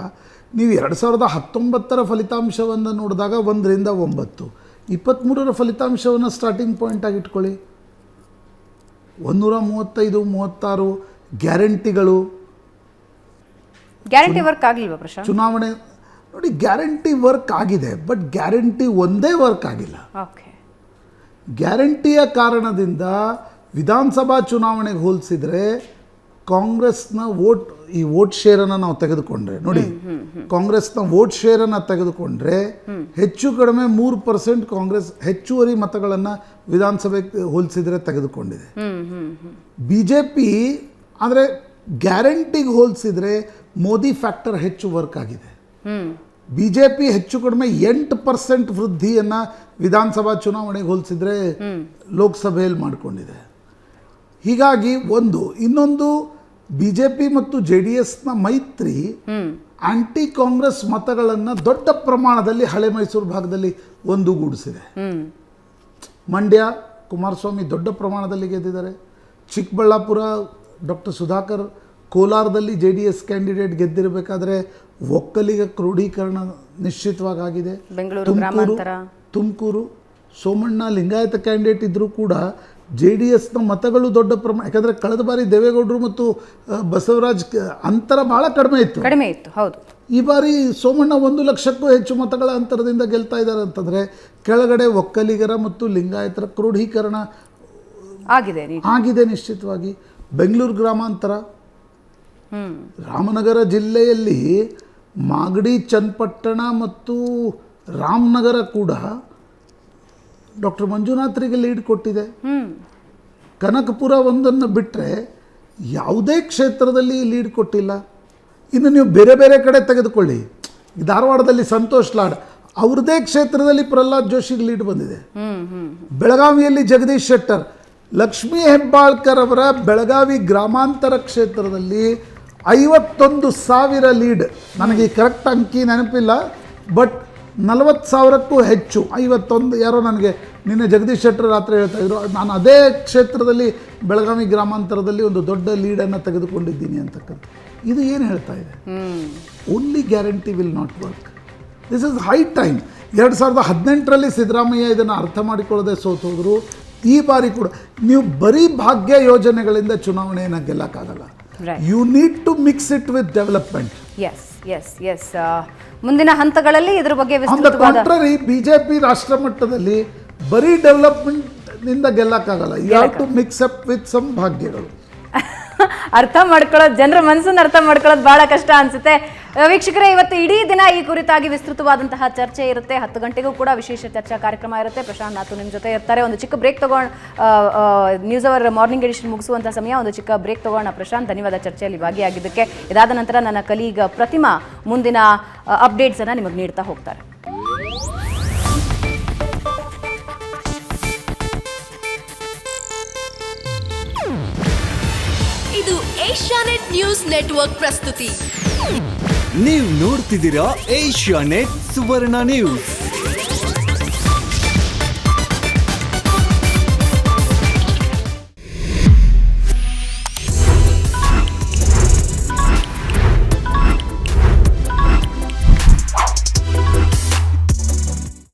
ನೀವು 2019ರ ಫಲಿತಾಂಶವನ್ನು ನೋಡಿದಾಗ 1-9, 23ರ ಫಲಿತಾಂಶವನ್ನು ಸ್ಟಾರ್ಟಿಂಗ್ ಪಾಯಿಂಟ್ ಆಗಿ ಇಟ್ಕೊಳ್ಳಿ. 135-36 ಗ್ಯಾರಂಟಿಗಳು. ಗ್ಯಾರಂಟಿ ವರ್ಕ್ ಆಗಲಿಲ್ವಾ ಪ್ರಶಾಂತ್? ಚುನಾವಣೆ ನೋಡಿ, ಗ್ಯಾರಂಟಿ ವರ್ಕ್ ಆಗಿದೆ, ಬಟ್ ಗ್ಯಾರಂಟಿ ಒಂದೇ ವರ್ಕ್ ಆಗಿಲ್ಲ. ಓಕೆ, ಗ್ಯಾರಂಟಿಯ ಕಾರಣದಿಂದ ವಿಧಾನಸಭಾ ಚುನಾವಣೆಗೆ ಹೋಲಿಸಿದರೆ ಕಾಂಗ್ರೆಸ್ನ ಈ ವೋಟ್ ಶೇರನ್ನು ನಾವು ತೆಗೆದುಕೊಂಡ್ರೆ ನೋಡಿ, ಕಾಂಗ್ರೆಸ್ನ ವೋಟ್ ಶೇರನ್ನು ತೆಗೆದುಕೊಂಡ್ರೆ ಹೆಚ್ಚು ಕಡಿಮೆ 3% ಕಾಂಗ್ರೆಸ್ ಹೆಚ್ಚುವರಿ ಮತಗಳನ್ನು ವಿಧಾನಸಭೆಗೆ ಹೋಲಿಸಿದರೆ ತೆಗೆದುಕೊಂಡಿದೆ. BJP ಆದರೆ ಗ್ಯಾರಂಟಿಗೆ ಹೋಲಿಸಿದರೆ ಮೋದಿ ಫ್ಯಾಕ್ಟರ್ ಹೆಚ್ಚು ವರ್ಕ್ ಆಗಿದೆ. BJP ಹೆಚ್ಚು ಕಡಿಮೆ 8% ವೃದ್ಧಿಯನ್ನು ವಿಧಾನಸಭಾ ಚುನಾವಣೆಗೆ ಹೋಲಿಸಿದರೆ ಲೋಕಸಭೆಯಲ್ಲಿ ಮಾಡಿಕೊಂಡಿದೆ. ಹೀಗಾಗಿ ಇನ್ನೊಂದು BJP ಮತ್ತು JDSನ ಮೈತ್ರಿ ಆಂಟಿ ಕಾಂಗ್ರೆಸ್ ಮತಗಳನ್ನು ದೊಡ್ಡ ಪ್ರಮಾಣದಲ್ಲಿ ಹಳೆ ಮೈಸೂರು ಭಾಗದಲ್ಲಿ ಒಂದುಗೂಡಿಸಿದೆ. ಮಂಡ್ಯ ಕುಮಾರಸ್ವಾಮಿ ದೊಡ್ಡ ಪ್ರಮಾಣದಲ್ಲಿ ಗೆದ್ದಿದ್ದಾರೆ. ಚಿಕ್ಕಬಳ್ಳಾಪುರ ಡಾಕ್ಟರ್ ಸುಧಾಕರ್, ಕೋಲಾರದಲ್ಲಿ JDS ಕ್ಯಾಂಡಿಡೇಟ್ ಗೆದ್ದಿರಬೇಕಾದ್ರೆ ಒಕ್ಕಲಿಗ ಕ್ರೋಢೀಕರಣ ನಿಶ್ಚಿತವಾಗಿದೆ. ತುಮಕೂರು ಸೋಮಣ್ಣ ಲಿಂಗಾಯತ ಕ್ಯಾಂಡಿಡೇಟ್ ಇದ್ದರೂ ಕೂಡ JDSನ ಮತಗಳು ದೊಡ್ಡ ಪ್ರಮಾಣ, ಯಾಕಂದರೆ ಕಳೆದ ಬಾರಿ ದೇವೇಗೌಡರು ಮತ್ತು ಬಸವರಾಜ್ ಅಂತರ ಭಾಳ ಕಡಿಮೆ ಇತ್ತು. ಹೌದು. ಈ ಬಾರಿ ಸೋಮಣ್ಣ 1 ಲಕ್ಷಕ್ಕೂ ಹೆಚ್ಚು ಮತಗಳ ಅಂತರದಿಂದ ಗೆಲ್ತಾ ಇದ್ದಾರೆ ಅಂತಂದರೆ ಕೆಳಗಡೆ ಒಕ್ಕಲಿಗರ ಮತ್ತು ಲಿಂಗಾಯತರ ಕ್ರೋಢೀಕರಣ ಆಗಿದೆ ನಿಶ್ಚಿತವಾಗಿ. ಬೆಂಗಳೂರು ಗ್ರಾಮಾಂತರ, ರಾಮನಗರ ಜಿಲ್ಲೆಯಲ್ಲಿ ಮಾಗಡಿ, ಚನ್ನಪಟ್ಟಣ ಮತ್ತು ರಾಮನಗರ ಕೂಡ ಡಾಕ್ಟರ್ ಮಂಜುನಾಥ್ರಿಗೆ ಲೀಡ್ ಕೊಟ್ಟಿದೆ. ಕನಕಪುರ ಒಂದನ್ನು ಬಿಟ್ಟರೆ ಯಾವುದೇ ಕ್ಷೇತ್ರದಲ್ಲಿ ಲೀಡ್ ಕೊಟ್ಟಿಲ್ಲ. ಇನ್ನು ನೀವು ಬೇರೆ ಬೇರೆ ಕಡೆ ತೆಗೆದುಕೊಳ್ಳಿ, ಧಾರವಾಡದಲ್ಲಿ ಸಂತೋಷ್ ಲಾಡ್ ಅವ್ರದ್ದೇ ಕ್ಷೇತ್ರದಲ್ಲಿ ಪ್ರಹ್ಲಾದ್ ಜೋಶಿಗೆ ಲೀಡ್ ಬಂದಿದೆ. ಬೆಳಗಾವಿಯಲ್ಲಿ ಜಗದೀಶ್ ಶೆಟ್ಟರ್, ಲಕ್ಷ್ಮೀ ಹೆಬ್ಬಾಳ್ಕರ್ ಅವರ ಬೆಳಗಾವಿ ಗ್ರಾಮಾಂತರ ಕ್ಷೇತ್ರದಲ್ಲಿ 51,000 ಲೀಡ್. ನನಗೆ ಕರೆಕ್ಟ್ ಅಂಕಿ ನೆನಪಿಲ್ಲ, ಬಟ್ 40,000ಕ್ಕೂ ಹೆಚ್ಚು. 51 ಯಾರೋ ನನಗೆ ನಿನ್ನೆ ಜಗದೀಶ್ ಶೆಟ್ಟರ್ ರಾತ್ರಿ ಹೇಳ್ತಾ ಇದ್ರು, ನಾನು ಅದೇ ಕ್ಷೇತ್ರದಲ್ಲಿ ಬೆಳಗಾವಿ ಗ್ರಾಮಾಂತರದಲ್ಲಿ ಒಂದು ದೊಡ್ಡ ಲೀಡನ್ನು ತೆಗೆದುಕೊಂಡಿದ್ದೀನಿ ಅಂತಕ್ಕಂಥ. ಇದು ಏನು ಹೇಳ್ತಾ ಇದೆ? Only guarantee will not work. This is high time. 2018ರಲ್ಲಿ ಸಿದ್ದರಾಮಯ್ಯ ಇದನ್ನು ಅರ್ಥ ಮಾಡಿಕೊಳ್ಳದೆ ಸೋತು ಹೋದರು. ಈ ಬಾರಿ ಕೂಡ ನೀವು ಬರೀ ಭಾಗ್ಯ ಯೋಜನೆಗಳಿಂದ ಚುನಾವಣೆಯನ್ನು ಗೆಲ್ಲಕ್ಕಾಗಲ್ಲ. You need to mix it with development. Yes ಮುಂದಿನ ಹಂತಗಳಲ್ಲಿ ಇದ್ರ ಬಗ್ಗೆ ಕಾಂಟ್ರರಿ ಬಿಜೆಪಿ ರಾಷ್ಟ್ರ ಮಟ್ಟದಲ್ಲಿ ಬರೀ ಡೆವಲಪ್ಮೆಂಟ್ ನಿಂದ ಗೆಲ್ಲಕ್ಕಾಗಲ್ಲ. You have to mix up with some ಭಾಗ್ಯಗಳು. ಅರ್ಥ ಮಾಡ್ಕೊಳ್ಳೋದು, ಜನರ ಮನಸ್ಸನ್ನು ಅರ್ಥ ಮಾಡ್ಕೊಳ್ಳೋದು ಬಹಳ ಕಷ್ಟ ಅನ್ಸುತ್ತೆ. ವೀಕ್ಷಕರೇ, ಇವತ್ತು ಇಡೀ ದಿನ ಈ ಕುರಿತಾಗಿ ವಿಸ್ತೃತವಾದಂತಹ ಚರ್ಚೆ ಇರುತ್ತೆ. 10 ಗಂಟೆಗೂ ಕೂಡ ವಿಶೇಷ ಚರ್ಚಾ ಕಾರ್ಯಕ್ರಮ ಇರುತ್ತೆ. ಪ್ರಶಾಂತ್ ನಾಥು ನಿಮ್ಮ ಜೊತೆ ಇರ್ತಾರೆ. ಒಂದು ಚಿಕ್ಕ ಬ್ರೇಕ್ ತಗೊಂಡು ನ್ಯೂಸ್ ಅವರ್ ಮಾರ್ನಿಂಗ್ ಎಡಿಷನ್ ಮುಗಿಸುವಂಥ ಸಮಯ, ಒಂದು ಚಿಕ್ಕ ಬ್ರೇಕ್ ತಗೋಣ. ಪ್ರಶಾಂತ್, ಧನ್ಯವಾದ ಚರ್ಚೆಯಲ್ಲಿ ಭಾಗಿಯಾಗಿದ್ದಕ್ಕೆ. ಇದಾದ ನಂತರ ನನ್ನ ಕಲೀಗ್ ಪ್ರತಿಮಾ ಮುಂದಿನ ಅಪ್ಡೇಟ್ಸನ್ನು ನಿಮಗೆ ನೀಡ್ತಾ ಹೋಗ್ತಾರೆ. ಇದು ಏಷ್ಯಾನೆಟ್ ನ್ಯೂಸ್ ನೆಟ್ವರ್ಕ್ ಪ್ರಸ್ತುತಿ. ನೀವು ನೋಡ್ತಿದ್ದೀರಾ ಏಷ್ಯಾನೆಟ್ ಸುವರ್ಣ ನ್ಯೂಸ್.